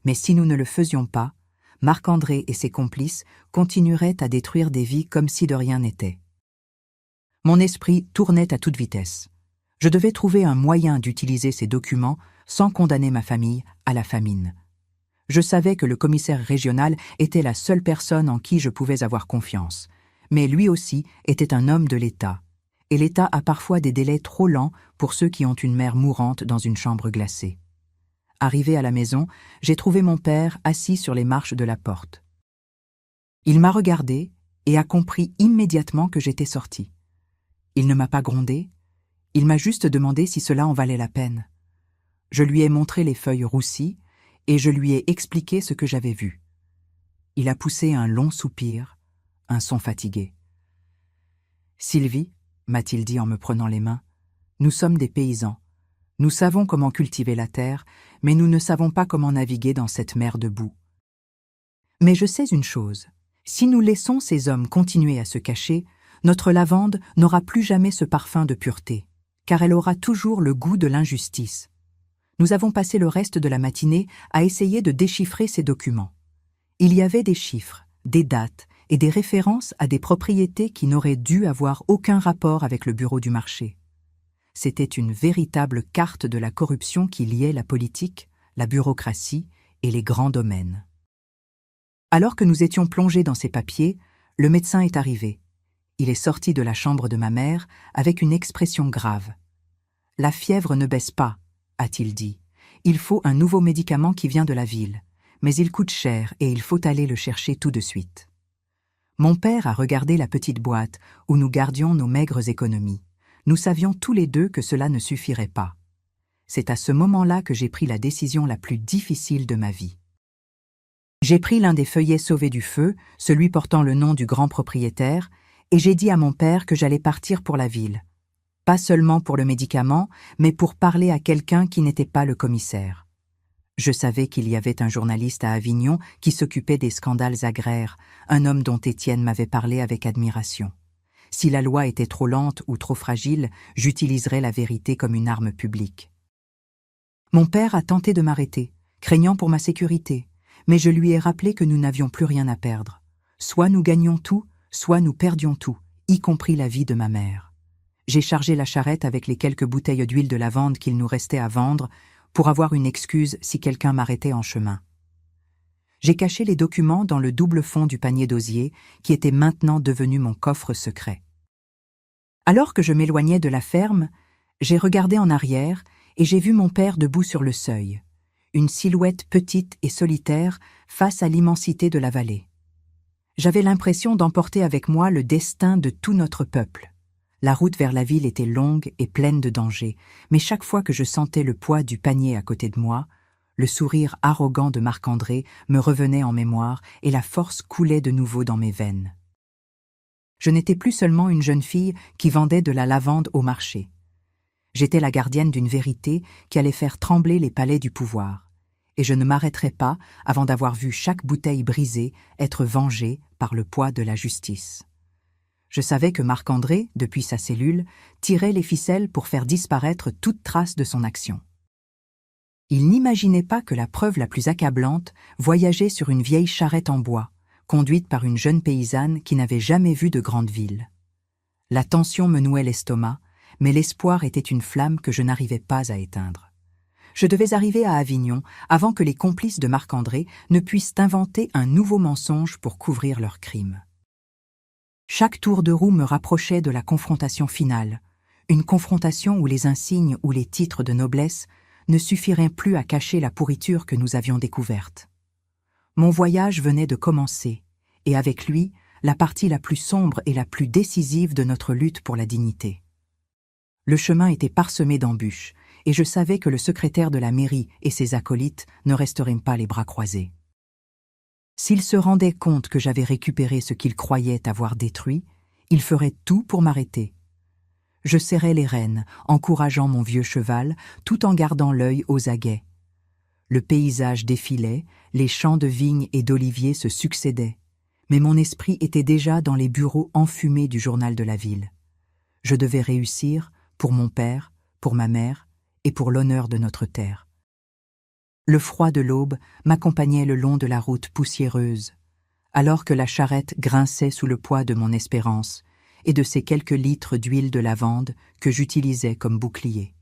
Mais si nous ne le faisions pas, Marc-André et ses complices continueraient à détruire des vies comme si de rien n'était. Mon esprit tournait à toute vitesse. Je devais trouver un moyen d'utiliser ces documents sans condamner ma famille à la famine. Je savais que le commissaire régional était la seule personne en qui je pouvais avoir confiance, mais lui aussi était un homme de l'État, et l'État a parfois des délais trop lents pour ceux qui ont une mère mourante dans une chambre glacée. Arrivé à la maison, j'ai trouvé mon père assis sur les marches de la porte. Il m'a regardé et a compris immédiatement que j'étais sorti. Il ne m'a pas grondé, il m'a juste demandé si cela en valait la peine. Je lui ai montré les feuilles roussies et je lui ai expliqué ce que j'avais vu. Il a poussé un long soupir, un son fatigué. « Sylvie, m'a-t-il dit en me prenant les mains, nous sommes des paysans. Nous savons comment cultiver la terre, mais nous ne savons pas comment naviguer dans cette mer de boue. Mais je sais une chose, si nous laissons ces hommes continuer à se cacher, notre lavande n'aura plus jamais ce parfum de pureté, car elle aura toujours le goût de l'injustice. Nous avons passé le reste de la matinée à essayer de déchiffrer ces documents. Il y avait des chiffres, des dates et des références à des propriétés qui n'auraient dû avoir aucun rapport avec le bureau du marché. C'était une véritable carte de la corruption qui liait la politique, la bureaucratie et les grands domaines. Alors que nous étions plongés dans ces papiers, le médecin est arrivé. Il est sorti de la chambre de ma mère avec une expression grave. « La fièvre ne baisse pas, a-t-il dit. Il faut un nouveau médicament qui vient de la ville, mais il coûte cher et il faut aller le chercher tout de suite. » Mon père a regardé la petite boîte où nous gardions nos maigres économies. Nous savions tous les deux que cela ne suffirait pas. C'est à ce moment-là que j'ai pris la décision la plus difficile de ma vie. J'ai pris l'un des feuillets sauvés du feu, celui portant le nom du grand propriétaire, et j'ai dit à mon père que j'allais partir pour la ville. Pas seulement pour le médicament, mais pour parler à quelqu'un qui n'était pas le commissaire. Je savais qu'il y avait un journaliste à Avignon qui s'occupait des scandales agraires, un homme dont Étienne m'avait parlé avec admiration. Si la loi était trop lente ou trop fragile, j'utiliserais la vérité comme une arme publique. Mon père a tenté de m'arrêter, craignant pour ma sécurité, mais je lui ai rappelé que nous n'avions plus rien à perdre. Soit nous gagnions tout, soit nous perdions tout, y compris la vie de ma mère. J'ai chargé la charrette avec les quelques bouteilles d'huile de lavande qu'il nous restait à vendre pour avoir une excuse si quelqu'un m'arrêtait en chemin. J'ai caché les documents dans le double fond du panier d'osier qui était maintenant devenu mon coffre secret. Alors que je m'éloignais de la ferme, j'ai regardé en arrière et j'ai vu mon père debout sur le seuil, une silhouette petite et solitaire face à l'immensité de la vallée. J'avais l'impression d'emporter avec moi le destin de tout notre peuple. La route vers la ville était longue et pleine de dangers, mais chaque fois que je sentais le poids du panier à côté de moi, le sourire arrogant de Marc-André me revenait en mémoire et la force coulait de nouveau dans mes veines. Je n'étais plus seulement une jeune fille qui vendait de la lavande au marché. J'étais la gardienne d'une vérité qui allait faire trembler les palais du pouvoir, et je ne m'arrêterais pas avant d'avoir vu chaque bouteille brisée être vengée par le poids de la justice. Je savais que Marc-André, depuis sa cellule, tirait les ficelles pour faire disparaître toute trace de son action. Il n'imaginait pas que la preuve la plus accablante voyageait sur une vieille charrette en bois, conduite par une jeune paysanne qui n'avait jamais vu de grande ville. La tension me nouait l'estomac, mais l'espoir était une flamme que je n'arrivais pas à éteindre. Je devais arriver à Avignon avant que les complices de Marc-André ne puissent inventer un nouveau mensonge pour couvrir leur crime. Chaque tour de roue me rapprochait de la confrontation finale, une confrontation où les insignes ou les titres de noblesse ne suffiraient plus à cacher la pourriture que nous avions découverte. Mon voyage venait de commencer, et avec lui, la partie la plus sombre et la plus décisive de notre lutte pour la dignité. Le chemin était parsemé d'embûches, et je savais que le secrétaire de la mairie et ses acolytes ne resteraient pas les bras croisés. S'ils se rendaient compte que j'avais récupéré ce qu'ils croyaient avoir détruit, ils feraient tout pour m'arrêter. Je serrais les rênes, encourageant mon vieux cheval, tout en gardant l'œil aux aguets. Le paysage défilait, les champs de vignes et d'oliviers se succédaient, mais mon esprit était déjà dans les bureaux enfumés du journal de la ville. Je devais réussir pour mon père, pour ma mère et pour l'honneur de notre terre. Le froid de l'aube m'accompagnait le long de la route poussiéreuse, alors que la charrette grinçait sous le poids de mon espérance, et de ces quelques litres d'huile de lavande que j'utilisais comme bouclier.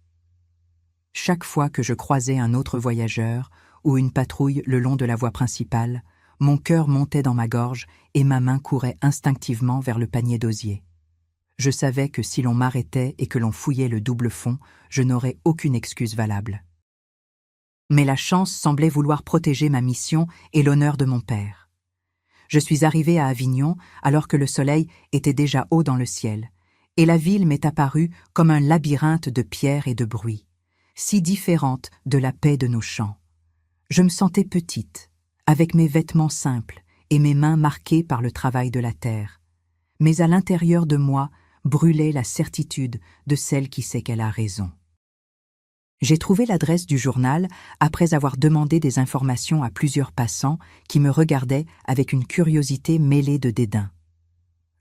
Chaque fois que je croisais un autre voyageur ou une patrouille le long de la voie principale, mon cœur montait dans ma gorge et ma main courait instinctivement vers le panier d'osier. Je savais que si l'on m'arrêtait et que l'on fouillait le double fond, je n'aurais aucune excuse valable. Mais la chance semblait vouloir protéger ma mission et l'honneur de mon père. Je suis arrivé à Avignon alors que le soleil était déjà haut dans le ciel, et la ville m'est apparue comme un labyrinthe de pierres et de bruit, si différente de la paix de nos champs. Je me sentais petite, avec mes vêtements simples et mes mains marquées par le travail de la terre. Mais à l'intérieur de moi brûlait la certitude de celle qui sait qu'elle a raison. J'ai trouvé l'adresse du journal après avoir demandé des informations à plusieurs passants qui me regardaient avec une curiosité mêlée de dédain.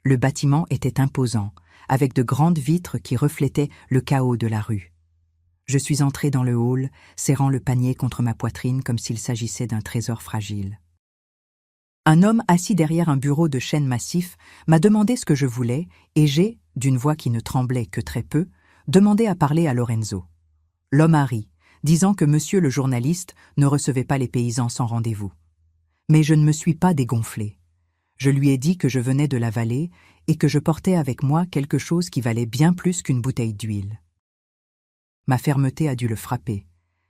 Le bâtiment était imposant, avec de grandes vitres qui reflétaient le chaos de la rue. Je suis entré dans le hall, serrant le panier contre ma poitrine comme s'il s'agissait d'un trésor fragile. Un homme assis derrière un bureau de chêne massif m'a demandé ce que je voulais et j'ai, d'une voix qui ne tremblait que très peu, demandé à parler à Lorenzo. L'homme a ri, disant que monsieur le journaliste ne recevait pas les paysans sans rendez-vous. Mais je ne me suis pas dégonflé. Je lui ai dit que je venais de la vallée et que je portais avec moi quelque chose qui valait bien plus qu'une bouteille d'huile. Ma fermeté a dû le frapper,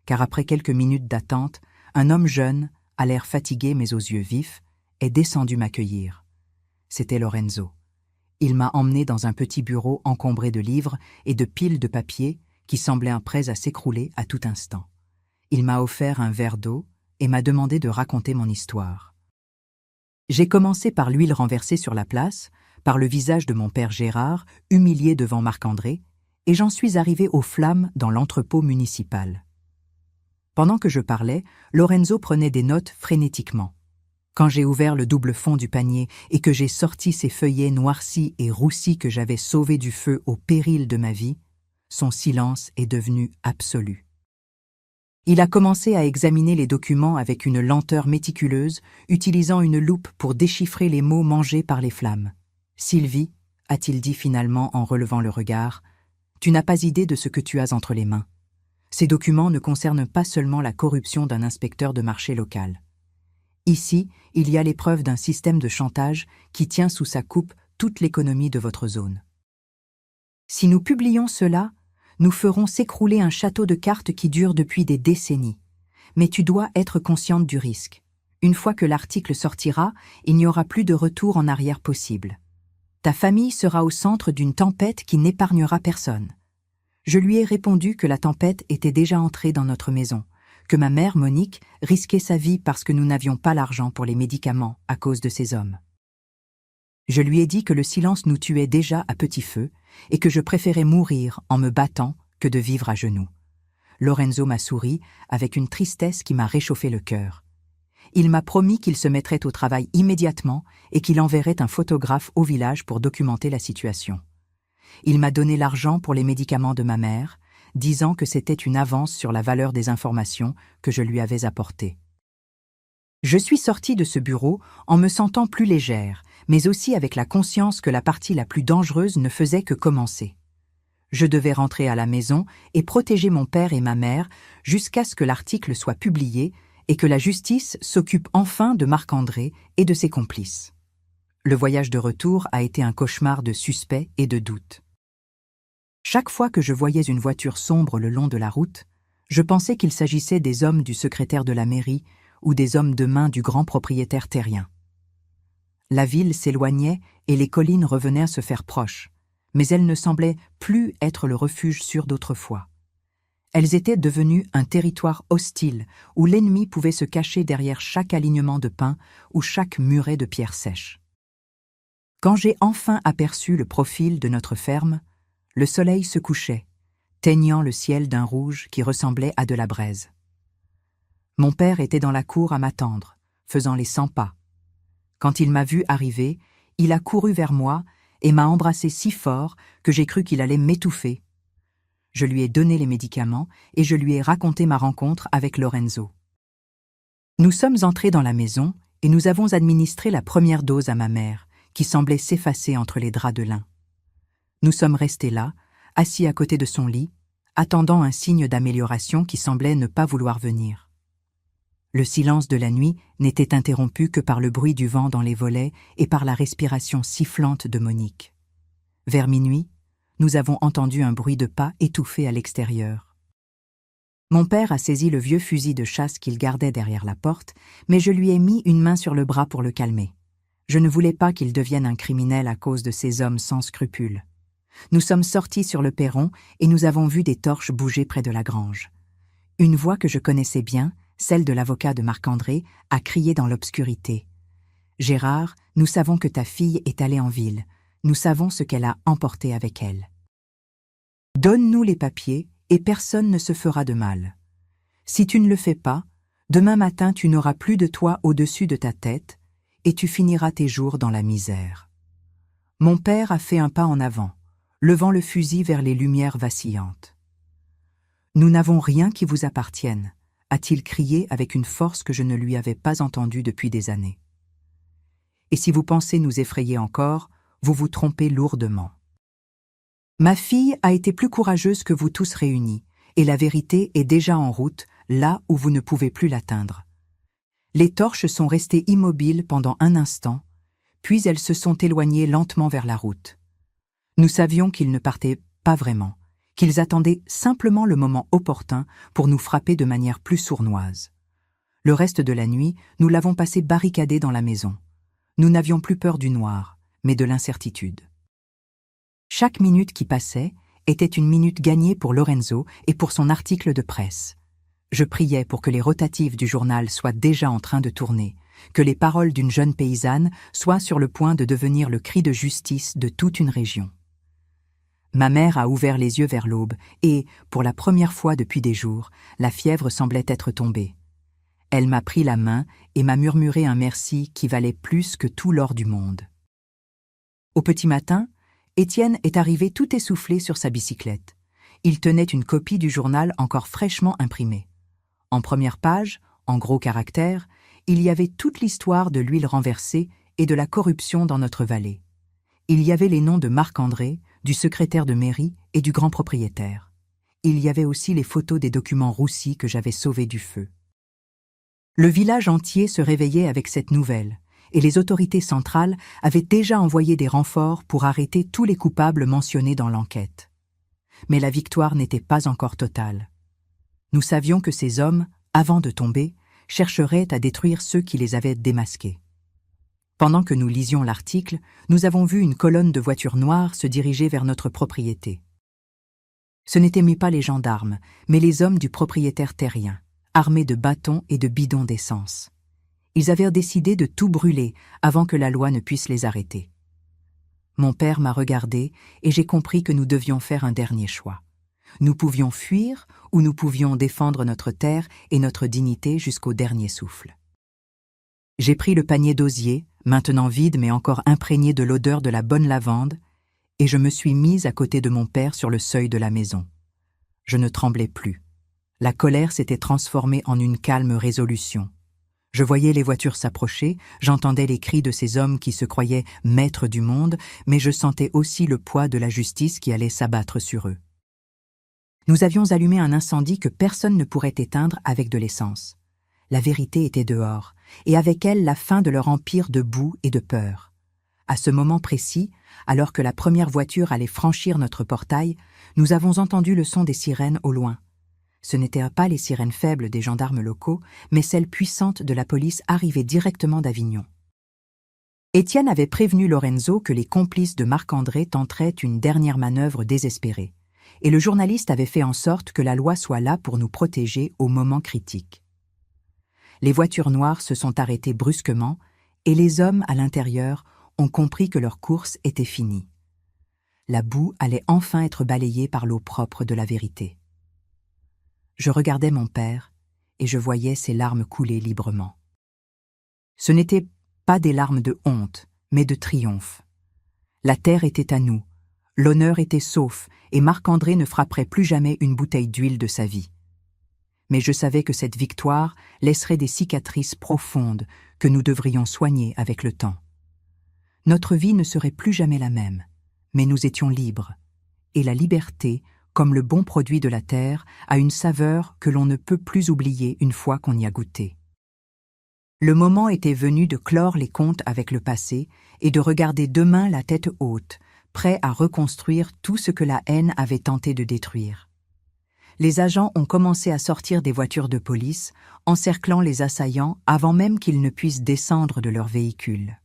car après quelques minutes d'attente, un homme jeune, à l'air fatigué mais aux yeux vifs, est descendu m'accueillir. C'était Lorenzo. Il m'a emmené dans un petit bureau encombré de livres et de piles de papier qui semblaient prêts à s'écrouler à tout instant. Il m'a offert un verre d'eau et m'a demandé de raconter mon histoire. J'ai commencé par l'huile renversée sur la place, par le visage de mon père Gérard, humilié devant Marc-André, et j'en suis arrivé aux flammes dans l'entrepôt municipal. Pendant que je parlais, Lorenzo prenait des notes frénétiquement. Quand j'ai ouvert le double fond du panier et que j'ai sorti ces feuillets noircis et roussis que j'avais sauvés du feu au péril de ma vie, son silence est devenu absolu. Il a commencé à examiner les documents avec une lenteur méticuleuse, utilisant une loupe pour déchiffrer les mots mangés par les flammes. « Sylvie, a-t-il dit finalement en relevant le regard, tu n'as pas idée de ce que tu as entre les mains. Ces documents ne concernent pas seulement la corruption d'un inspecteur de marché local. Ici, il y a les preuves d'un système de chantage qui tient sous sa coupe toute l'économie de votre zone. Si nous publions cela, nous ferons s'écrouler un château de cartes qui dure depuis des décennies. Mais tu dois être consciente du risque. Une fois que l'article sortira, il n'y aura plus de retour en arrière possible. Ta famille sera au centre d'une tempête qui n'épargnera personne. Je lui ai répondu que la tempête était déjà entrée dans notre maison, que ma mère, Monique, risquait sa vie parce que nous n'avions pas l'argent pour les médicaments à cause de ces hommes. Je lui ai dit que le silence nous tuait déjà à petit feu et que je préférais mourir en me battant que de vivre à genoux. Lorenzo m'a souri avec une tristesse qui m'a réchauffé le cœur. Il m'a promis qu'il se mettrait au travail immédiatement et qu'il enverrait un photographe au village pour documenter la situation. Il m'a donné l'argent pour les médicaments de ma mère, disant que c'était une avance sur la valeur des informations que je lui avais apportées. Je suis sortie de ce bureau en me sentant plus légère, mais aussi avec la conscience que la partie la plus dangereuse ne faisait que commencer. Je devais rentrer à la maison et protéger mon père et ma mère jusqu'à ce que l'article soit publié et que la justice s'occupe enfin de Marc-André et de ses complices. Le voyage de retour a été un cauchemar de suspects et de doutes. Chaque fois que je voyais une voiture sombre le long de la route, je pensais qu'il s'agissait des hommes du secrétaire de la mairie ou des hommes de main du grand propriétaire terrien. La ville s'éloignait et les collines revenaient à se faire proches, mais elles ne semblaient plus être le refuge sûr d'autrefois. Elles étaient devenues un territoire hostile où l'ennemi pouvait se cacher derrière chaque alignement de pins ou chaque muret de pierres sèches. Quand j'ai enfin aperçu le profil de notre ferme, le soleil se couchait, teignant le ciel d'un rouge qui ressemblait à de la braise. Mon père était dans la cour à m'attendre, faisant les 100 pas. Quand il m'a vu arriver, il a couru vers moi et m'a embrassé si fort que j'ai cru qu'il allait m'étouffer. Je lui ai donné les médicaments et je lui ai raconté ma rencontre avec Lorenzo. Nous sommes entrés dans la maison et nous avons administré la première dose à ma mère, qui semblait s'effacer entre les draps de lin. Nous sommes restés là, assis à côté de son lit, attendant un signe d'amélioration qui semblait ne pas vouloir venir. Le silence de la nuit n'était interrompu que par le bruit du vent dans les volets et par la respiration sifflante de Monique. Vers minuit, nous avons entendu un bruit de pas étouffé à l'extérieur. Mon père a saisi le vieux fusil de chasse qu'il gardait derrière la porte, mais je lui ai mis une main sur le bras pour le calmer. Je ne voulais pas qu'il devienne un criminel à cause de ces hommes sans scrupules. Nous sommes sortis sur le perron et nous avons vu des torches bouger près de la grange. Une voix que je connaissais bien, celle de l'avocat de Marc-André, a crié dans l'obscurité. « Gérard, nous savons que ta fille est allée en ville. Nous savons ce qu'elle a emporté avec elle. Donne-nous les papiers et personne ne se fera de mal. Si tu ne le fais pas, demain matin tu n'auras plus de toit au-dessus de ta tête et tu finiras tes jours dans la misère. » Mon père a fait un pas en avant, levant le fusil vers les lumières vacillantes. « Nous n'avons rien qui vous appartienne, » a-t-il crié avec une force que je ne lui avais pas entendue depuis des années. « Et si vous pensez nous effrayer encore, vous vous trompez lourdement. Ma fille a été plus courageuse que vous tous réunis, et la vérité est déjà en route, là où vous ne pouvez plus l'atteindre. » Les torches sont restées immobiles pendant un instant, puis elles se sont éloignées lentement vers la route. Nous savions qu'ils ne partaient pas vraiment, qu'ils attendaient simplement le moment opportun pour nous frapper de manière plus sournoise. Le reste de la nuit, nous l'avons passé barricadé dans la maison. Nous n'avions plus peur du noir, mais de l'incertitude. Chaque minute qui passait était une minute gagnée pour Lorenzo et pour son article de presse. Je priais pour que les rotatives du journal soient déjà en train de tourner, que les paroles d'une jeune paysanne soient sur le point de devenir le cri de justice de toute une région. Ma mère a ouvert les yeux vers l'aube et, pour la première fois depuis des jours, la fièvre semblait être tombée. Elle m'a pris la main et m'a murmuré un merci qui valait plus que tout l'or du monde. Au petit matin, Étienne est arrivé tout essoufflé sur sa bicyclette. Il tenait une copie du journal encore fraîchement imprimée. En première page, en gros caractères, il y avait toute l'histoire de l'huile renversée et de la corruption dans notre vallée. Il y avait les noms de Marc-André, du secrétaire de mairie et du grand propriétaire. Il y avait aussi les photos des documents roussis que j'avais sauvés du feu. Le village entier se réveillait avec cette nouvelle, et les autorités centrales avaient déjà envoyé des renforts pour arrêter tous les coupables mentionnés dans l'enquête. Mais la victoire n'était pas encore totale. Nous savions que ces hommes, avant de tomber, chercheraient à détruire ceux qui les avaient démasqués. Pendant que nous lisions l'article, nous avons vu une colonne de voitures noires se diriger vers notre propriété. Ce n'étaient pas les gendarmes, mais les hommes du propriétaire terrien, armés de bâtons et de bidons d'essence. Ils avaient décidé de tout brûler avant que la loi ne puisse les arrêter. Mon père m'a regardé et j'ai compris que nous devions faire un dernier choix. Nous pouvions fuir ou nous pouvions défendre notre terre et notre dignité jusqu'au dernier souffle. J'ai pris le panier d'osier, maintenant vide mais encore imprégné de l'odeur de la bonne lavande, et je me suis mise à côté de mon père sur le seuil de la maison. Je ne tremblais plus. La colère s'était transformée en une calme résolution. Je voyais les voitures s'approcher, j'entendais les cris de ces hommes qui se croyaient maîtres du monde, mais je sentais aussi le poids de la justice qui allait s'abattre sur eux. Nous avions allumé un incendie que personne ne pourrait éteindre avec de l'essence. La vérité était dehors, et avec elle la fin de leur empire de boue et de peur. À ce moment précis, alors que la première voiture allait franchir notre portail, nous avons entendu le son des sirènes au loin. Ce n'étaient pas les sirènes faibles des gendarmes locaux, mais celles puissantes de la police arrivée directement d'Avignon. Étienne avait prévenu Lorenzo que les complices de Marc-André tenteraient une dernière manœuvre désespérée, et le journaliste avait fait en sorte que la loi soit là pour nous protéger au moment critique. Les voitures noires se sont arrêtées brusquement, et les hommes à l'intérieur ont compris que leur course était finie. La boue allait enfin être balayée par l'eau propre de la vérité. Je regardais mon père, et je voyais ses larmes couler librement. Ce n'étaient pas des larmes de honte, mais de triomphe. La terre était à nous, l'honneur était sauf, et Marc-André ne frapperait plus jamais une bouteille d'huile de sa vie. Mais je savais que cette victoire laisserait des cicatrices profondes que nous devrions soigner avec le temps. Notre vie ne serait plus jamais la même, mais nous étions libres. Et la liberté, comme le bon produit de la terre, a une saveur que l'on ne peut plus oublier une fois qu'on y a goûté. Le moment était venu de clore les comptes avec le passé et de regarder demain la tête haute, prêt à reconstruire tout ce que la haine avait tenté de détruire. Les agents ont commencé à sortir des voitures de police, encerclant les assaillants avant même qu'ils ne puissent descendre de leur véhicule.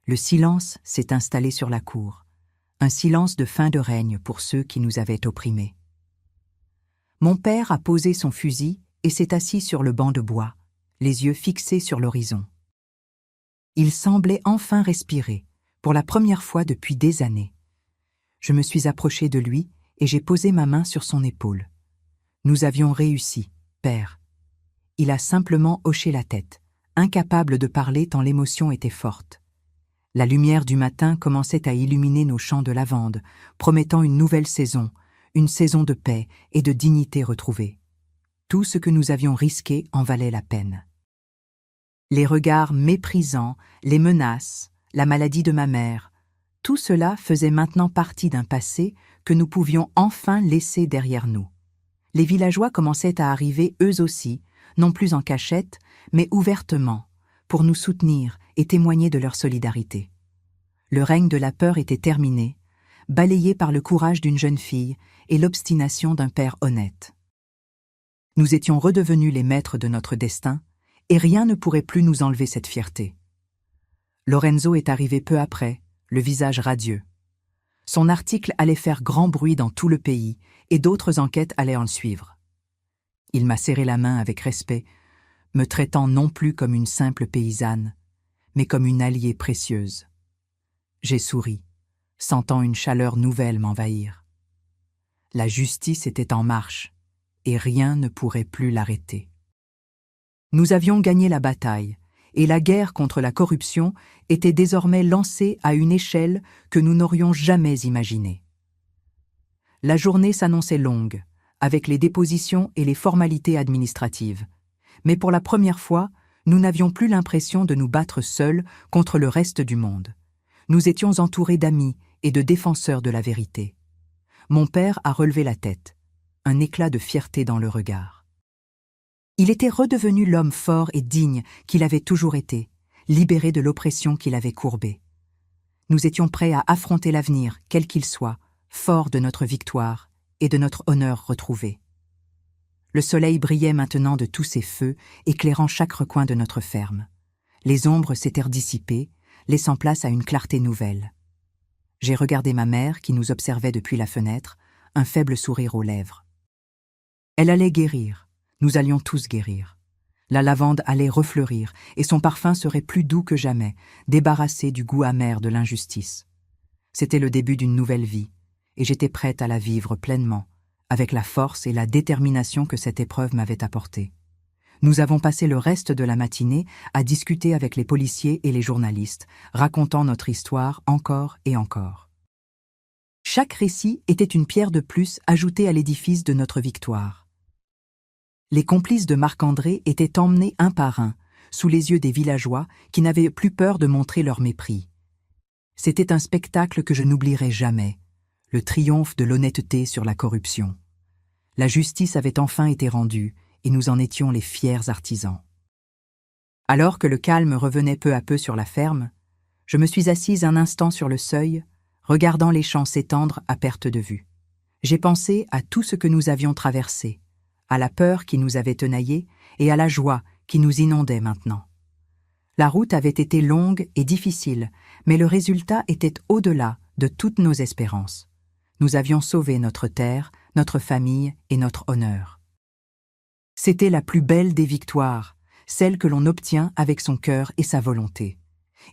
Le silence s'est installé sur la cour, un silence de fin de règne pour ceux qui nous avaient opprimés. Mon père a posé son fusil et s'est assis sur le banc de bois, les yeux fixés sur l'horizon. Il semblait enfin respirer, pour la première fois depuis des années. Je me suis approché de lui et j'ai posé ma main sur son épaule. Nous avions réussi, père. Il a simplement hoché la tête, incapable de parler tant l'émotion était forte. La lumière du matin commençait à illuminer nos champs de lavande, promettant une nouvelle saison, une saison de paix et de dignité retrouvée. Tout ce que nous avions risqué en valait la peine. Les regards méprisants, les menaces, la maladie de ma mère, tout cela faisait maintenant partie d'un passé que nous pouvions enfin laisser derrière nous. Les villageois commençaient à arriver eux aussi, non plus en cachette, mais ouvertement, pour nous soutenir et témoigner de leur solidarité. Le règne de la peur était terminé, balayé par le courage d'une jeune fille et l'obstination d'un père honnête. Nous étions redevenus les maîtres de notre destin, et rien ne pourrait plus nous enlever cette fierté. Lorenzo est arrivé peu après, le visage radieux. Son article allait faire grand bruit dans tout le pays, et d'autres enquêtes allaient en suivre. Il m'a serré la main avec respect, me traitant non plus comme une simple paysanne, mais comme une alliée précieuse. J'ai souri, sentant une chaleur nouvelle m'envahir. La justice était en marche, et rien ne pourrait plus l'arrêter. Nous avions gagné la bataille, et la guerre contre la corruption était désormais lancée à une échelle que nous n'aurions jamais imaginée. La journée s'annonçait longue, avec les dépositions et les formalités administratives, mais pour la première fois, nous n'avions plus l'impression de nous battre seuls contre le reste du monde. Nous étions entourés d'amis et de défenseurs de la vérité. Mon père a relevé la tête, un éclat de fierté dans le regard. Il était redevenu l'homme fort et digne qu'il avait toujours été, libéré de l'oppression qu'il avait courbée. Nous étions prêts à affronter l'avenir, quel qu'il soit, forts de notre victoire et de notre honneur retrouvé. Le soleil brillait maintenant de tous ses feux, éclairant chaque recoin de notre ferme. Les ombres s'étaient dissipées, laissant place à une clarté nouvelle. J'ai regardé ma mère qui nous observait depuis la fenêtre, un faible sourire aux lèvres. Elle allait guérir. Nous allions tous guérir. La lavande allait refleurir, et son parfum serait plus doux que jamais, débarrassé du goût amer de l'injustice. C'était le début d'une nouvelle vie, et j'étais prête à la vivre pleinement, avec la force et la détermination que cette épreuve m'avait apportée. Nous avons passé le reste de la matinée à discuter avec les policiers et les journalistes, racontant notre histoire encore et encore. Chaque récit était une pierre de plus ajoutée à l'édifice de notre victoire. Les complices de Marc-André étaient emmenés un par un, sous les yeux des villageois qui n'avaient plus peur de montrer leur mépris. C'était un spectacle que je n'oublierai jamais, le triomphe de l'honnêteté sur la corruption. La justice avait enfin été rendue, et nous en étions les fiers artisans. Alors que le calme revenait peu à peu sur la ferme, je me suis assise un instant sur le seuil, regardant les champs s'étendre à perte de vue. J'ai pensé à tout ce que nous avions traversé, à la peur qui nous avait tenaillés et à la joie qui nous inondait maintenant. La route avait été longue et difficile, mais le résultat était au-delà de toutes nos espérances. Nous avions sauvé notre terre, notre famille et notre honneur. C'était la plus belle des victoires, celle que l'on obtient avec son cœur et sa volonté.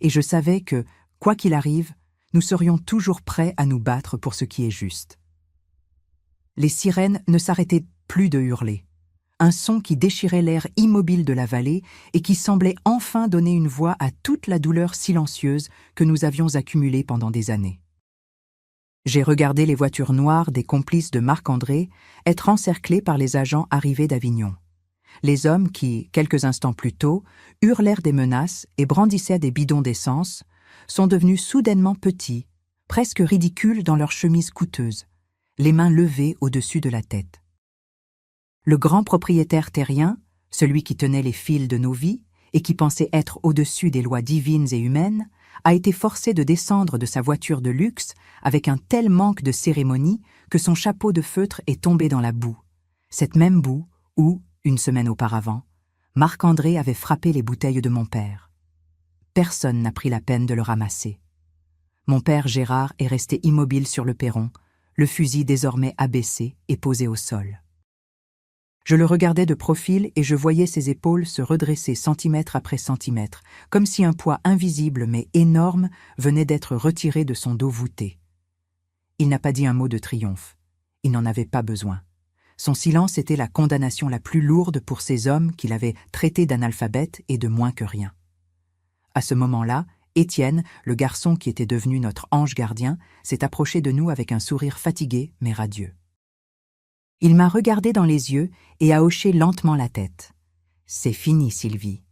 Et je savais que, quoi qu'il arrive, nous serions toujours prêts à nous battre pour ce qui est juste. Les sirènes ne s'arrêtaient plus de hurler. Un son qui déchirait l'air immobile de la vallée et qui semblait enfin donner une voix à toute la douleur silencieuse que nous avions accumulée pendant des années. J'ai regardé les voitures noires des complices de Marc-André être encerclées par les agents arrivés d'Avignon. Les hommes qui, quelques instants plus tôt, hurlèrent des menaces et brandissaient des bidons d'essence, sont devenus soudainement petits, presque ridicules dans leurs chemises coûteuses, les mains levées au-dessus de la tête. Le grand propriétaire terrien, celui qui tenait les fils de nos vies et qui pensait être au-dessus des lois divines et humaines, a été forcé de descendre de sa voiture de luxe avec un tel manque de cérémonie que son chapeau de feutre est tombé dans la boue. Cette même boue où, une semaine auparavant, Marc-André avait frappé les bouteilles de mon père. Personne n'a pris la peine de le ramasser. Mon père Gérard est resté immobile sur le perron, le fusil désormais abaissé et posé au sol. Je le regardais de profil et je voyais ses épaules se redresser centimètre après centimètre, comme si un poids invisible mais énorme venait d'être retiré de son dos voûté. Il n'a pas dit un mot de triomphe. Il n'en avait pas besoin. Son silence était la condamnation la plus lourde pour ces hommes qu'il avait traités d'analphabètes et de moins que rien. À ce moment-là, Étienne, le garçon qui était devenu notre ange gardien, s'est approché de nous avec un sourire fatigué mais radieux. Il m'a regardé dans les yeux et a hoché lentement la tête. « C'est fini, Sylvie »,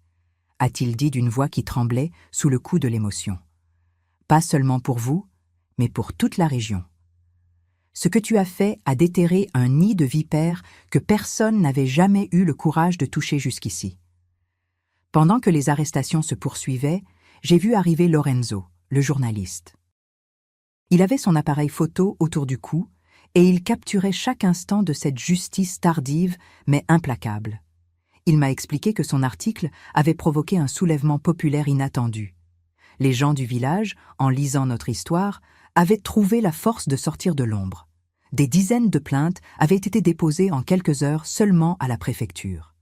a-t-il dit d'une voix qui tremblait sous le coup de l'émotion. « Pas seulement pour vous, mais pour toute la région. Ce que tu as fait a déterré un nid de vipères que personne n'avait jamais eu le courage de toucher jusqu'ici. » Pendant que les arrestations se poursuivaient, j'ai vu arriver Lorenzo, le journaliste. Il avait son appareil photo autour du cou et il capturait chaque instant de cette justice tardive mais implacable. Il m'a expliqué que son article avait provoqué un soulèvement populaire inattendu. Les gens du village, en lisant notre histoire, avaient trouvé la force de sortir de l'ombre. Des dizaines de plaintes avaient été déposées en quelques heures seulement à la préfecture.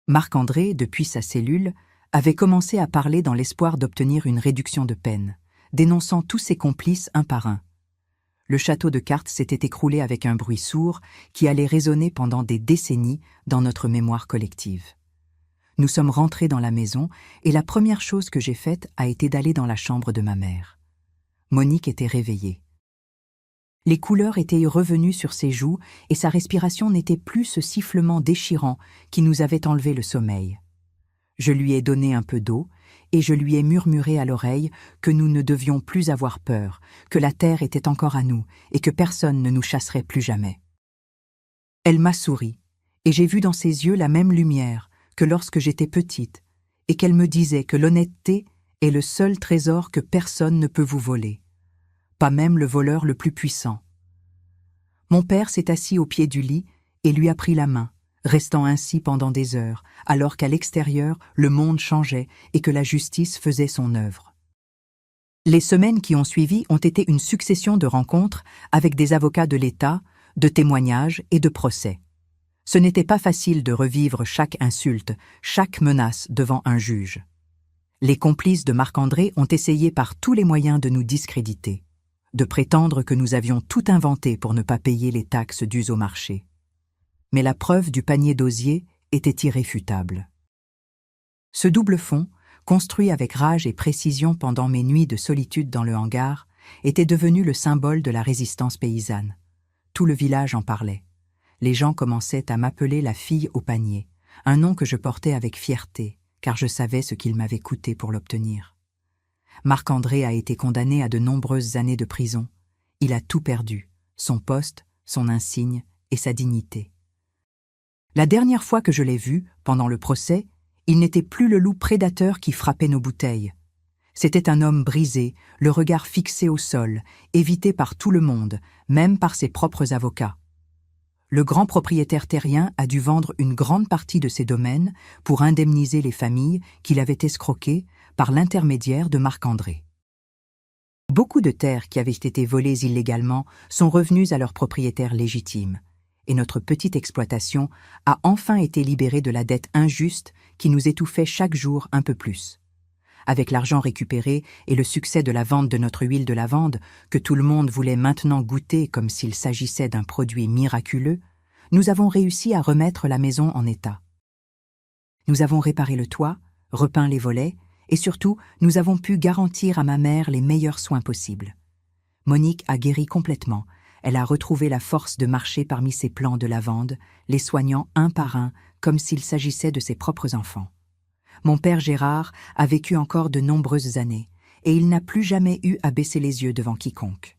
Marc-André, depuis sa cellule, avait commencé à parler dans l'espoir d'obtenir une réduction de peine, dénonçant tous ses complices un par un. Le château de cartes s'était écroulé avec un bruit sourd qui allait résonner pendant des décennies dans notre mémoire collective. Nous sommes rentrés dans la maison et la première chose que j'ai faite a été d'aller dans la chambre de ma mère. Monique était réveillée. Les couleurs étaient revenues sur ses joues et sa respiration n'était plus ce sifflement déchirant qui nous avait enlevé le sommeil. Je lui ai donné un peu d'eau et je lui ai murmuré à l'oreille que nous ne devions plus avoir peur, que la terre était encore à nous et que personne ne nous chasserait plus jamais. Elle m'a souri et j'ai vu dans ses yeux la même lumière que lorsque j'étais petite et qu'elle me disait que l'honnêteté est le seul trésor que personne ne peut vous voler, pas même le voleur le plus puissant. Mon père s'est assis au pied du lit et lui a pris la main, restant ainsi pendant des heures, alors qu'à l'extérieur, le monde changeait et que la justice faisait son œuvre. Les semaines qui ont suivi ont été une succession de rencontres avec des avocats de l'État, de témoignages et de procès. Ce n'était pas facile de revivre chaque insulte, chaque menace devant un juge. Les complices de Marc-André ont essayé par tous les moyens de nous discréditer, de prétendre que nous avions tout inventé pour ne pas payer les taxes dues au marché. Mais la preuve du panier d'osier était irréfutable. Ce double fond, construit avec rage et précision pendant mes nuits de solitude dans le hangar, était devenu le symbole de la résistance paysanne. Tout le village en parlait. Les gens commençaient à m'appeler la fille au panier, un nom que je portais avec fierté, car je savais ce qu'il m'avait coûté pour l'obtenir. Marc-André a été condamné à de nombreuses années de prison. Il a tout perdu, son poste, son insigne et sa dignité. La dernière fois que je l'ai vu, pendant le procès, il n'était plus le loup prédateur qui frappait nos bouteilles. C'était un homme brisé, le regard fixé au sol, évité par tout le monde, même par ses propres avocats. Le grand propriétaire terrien a dû vendre une grande partie de ses domaines pour indemniser les familles qu'il avait escroquées par l'intermédiaire de Marc-André. Beaucoup de terres qui avaient été volées illégalement sont revenues à leurs propriétaires légitimes, et notre petite exploitation a enfin été libérée de la dette injuste qui nous étouffait chaque jour un peu plus. Avec l'argent récupéré et le succès de la vente de notre huile de lavande, que tout le monde voulait maintenant goûter comme s'il s'agissait d'un produit miraculeux, nous avons réussi à remettre la maison en état. Nous avons réparé le toit, repeint les volets, et surtout, nous avons pu garantir à ma mère les meilleurs soins possibles. Monique a guéri complètement. Elle a retrouvé la force de marcher parmi ses plants de lavande, les soignant un par un, comme s'il s'agissait de ses propres enfants. Mon père Gérard a vécu encore de nombreuses années, et il n'a plus jamais eu à baisser les yeux devant quiconque.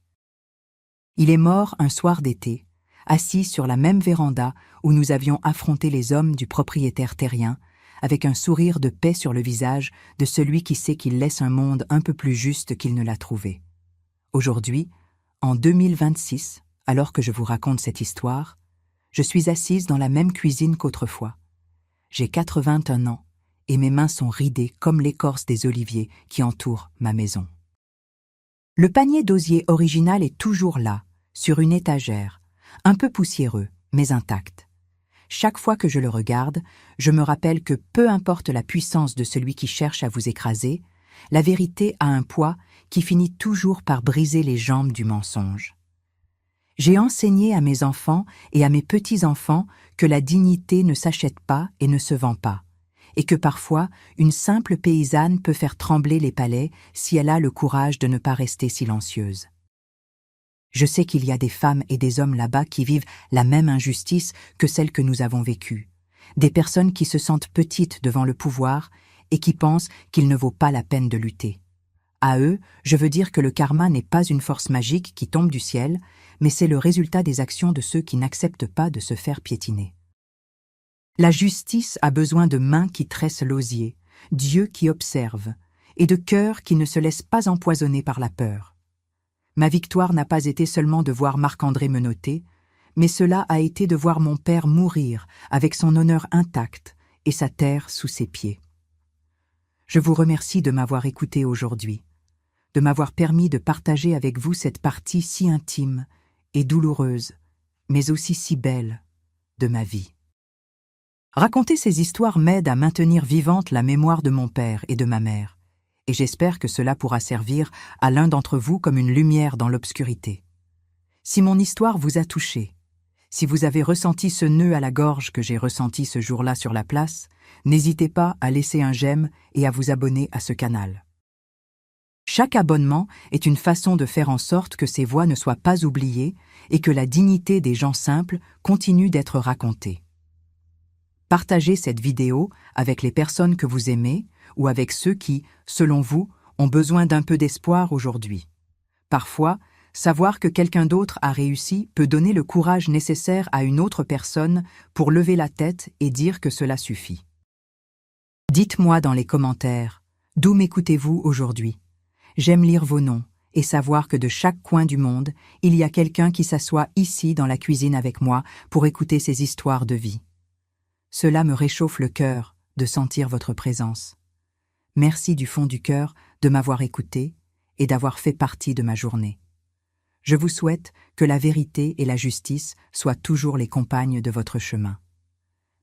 Il est mort un soir d'été, assis sur la même véranda où nous avions affronté les hommes du propriétaire terrien, avec un sourire de paix sur le visage de celui qui sait qu'il laisse un monde un peu plus juste qu'il ne l'a trouvé. Aujourd'hui, en 2026, alors que je vous raconte cette histoire, je suis assise dans la même cuisine qu'autrefois. J'ai 81 ans et mes mains sont ridées comme l'écorce des oliviers qui entourent ma maison. Le panier d'osier original est toujours là, sur une étagère, un peu poussiéreux, mais intact. Chaque fois que je le regarde, je me rappelle que peu importe la puissance de celui qui cherche à vous écraser, la vérité a un poids qui finit toujours par briser les jambes du mensonge. J'ai enseigné à mes enfants et à mes petits-enfants que la dignité ne s'achète pas et ne se vend pas, et que parfois une simple paysanne peut faire trembler les palais si elle a le courage de ne pas rester silencieuse. Je sais qu'il y a des femmes et des hommes là-bas qui vivent la même injustice que celle que nous avons vécue, des personnes qui se sentent petites devant le pouvoir et qui pensent qu'il ne vaut pas la peine de lutter. À eux, je veux dire que le karma n'est pas une force magique qui tombe du ciel, mais c'est le résultat des actions de ceux qui n'acceptent pas de se faire piétiner. La justice a besoin de mains qui tressent l'osier, d'yeux qui observent, et de cœurs qui ne se laissent pas empoisonner par la peur. Ma victoire n'a pas été seulement de voir Marc-André menotter, mais cela a été de voir mon père mourir avec son honneur intact et sa terre sous ses pieds. Je vous remercie de m'avoir écouté aujourd'hui, de m'avoir permis de partager avec vous cette partie si intime et douloureuse, mais aussi si belle, de ma vie. Raconter ces histoires m'aide à maintenir vivante la mémoire de mon père et de ma mère, et j'espère que cela pourra servir à l'un d'entre vous comme une lumière dans l'obscurité. Si mon histoire vous a touché, si vous avez ressenti ce nœud à la gorge que j'ai ressenti ce jour-là sur la place, n'hésitez pas à laisser un j'aime et à vous abonner à ce canal. Chaque abonnement est une façon de faire en sorte que ces voix ne soient pas oubliées et que la dignité des gens simples continue d'être racontée. Partagez cette vidéo avec les personnes que vous aimez ou avec ceux qui, selon vous, ont besoin d'un peu d'espoir aujourd'hui. Parfois, savoir que quelqu'un d'autre a réussi peut donner le courage nécessaire à une autre personne pour lever la tête et dire que cela suffit. Dites-moi dans les commentaires, d'où m'écoutez-vous aujourd'hui? J'aime lire vos noms et savoir que de chaque coin du monde, il y a quelqu'un qui s'assoit ici dans la cuisine avec moi pour écouter ces histoires de vie. Cela me réchauffe le cœur de sentir votre présence. Merci du fond du cœur de m'avoir écouté et d'avoir fait partie de ma journée. Je vous souhaite que la vérité et la justice soient toujours les compagnes de votre chemin.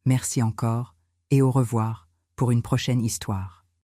Merci encore et au revoir pour une prochaine histoire.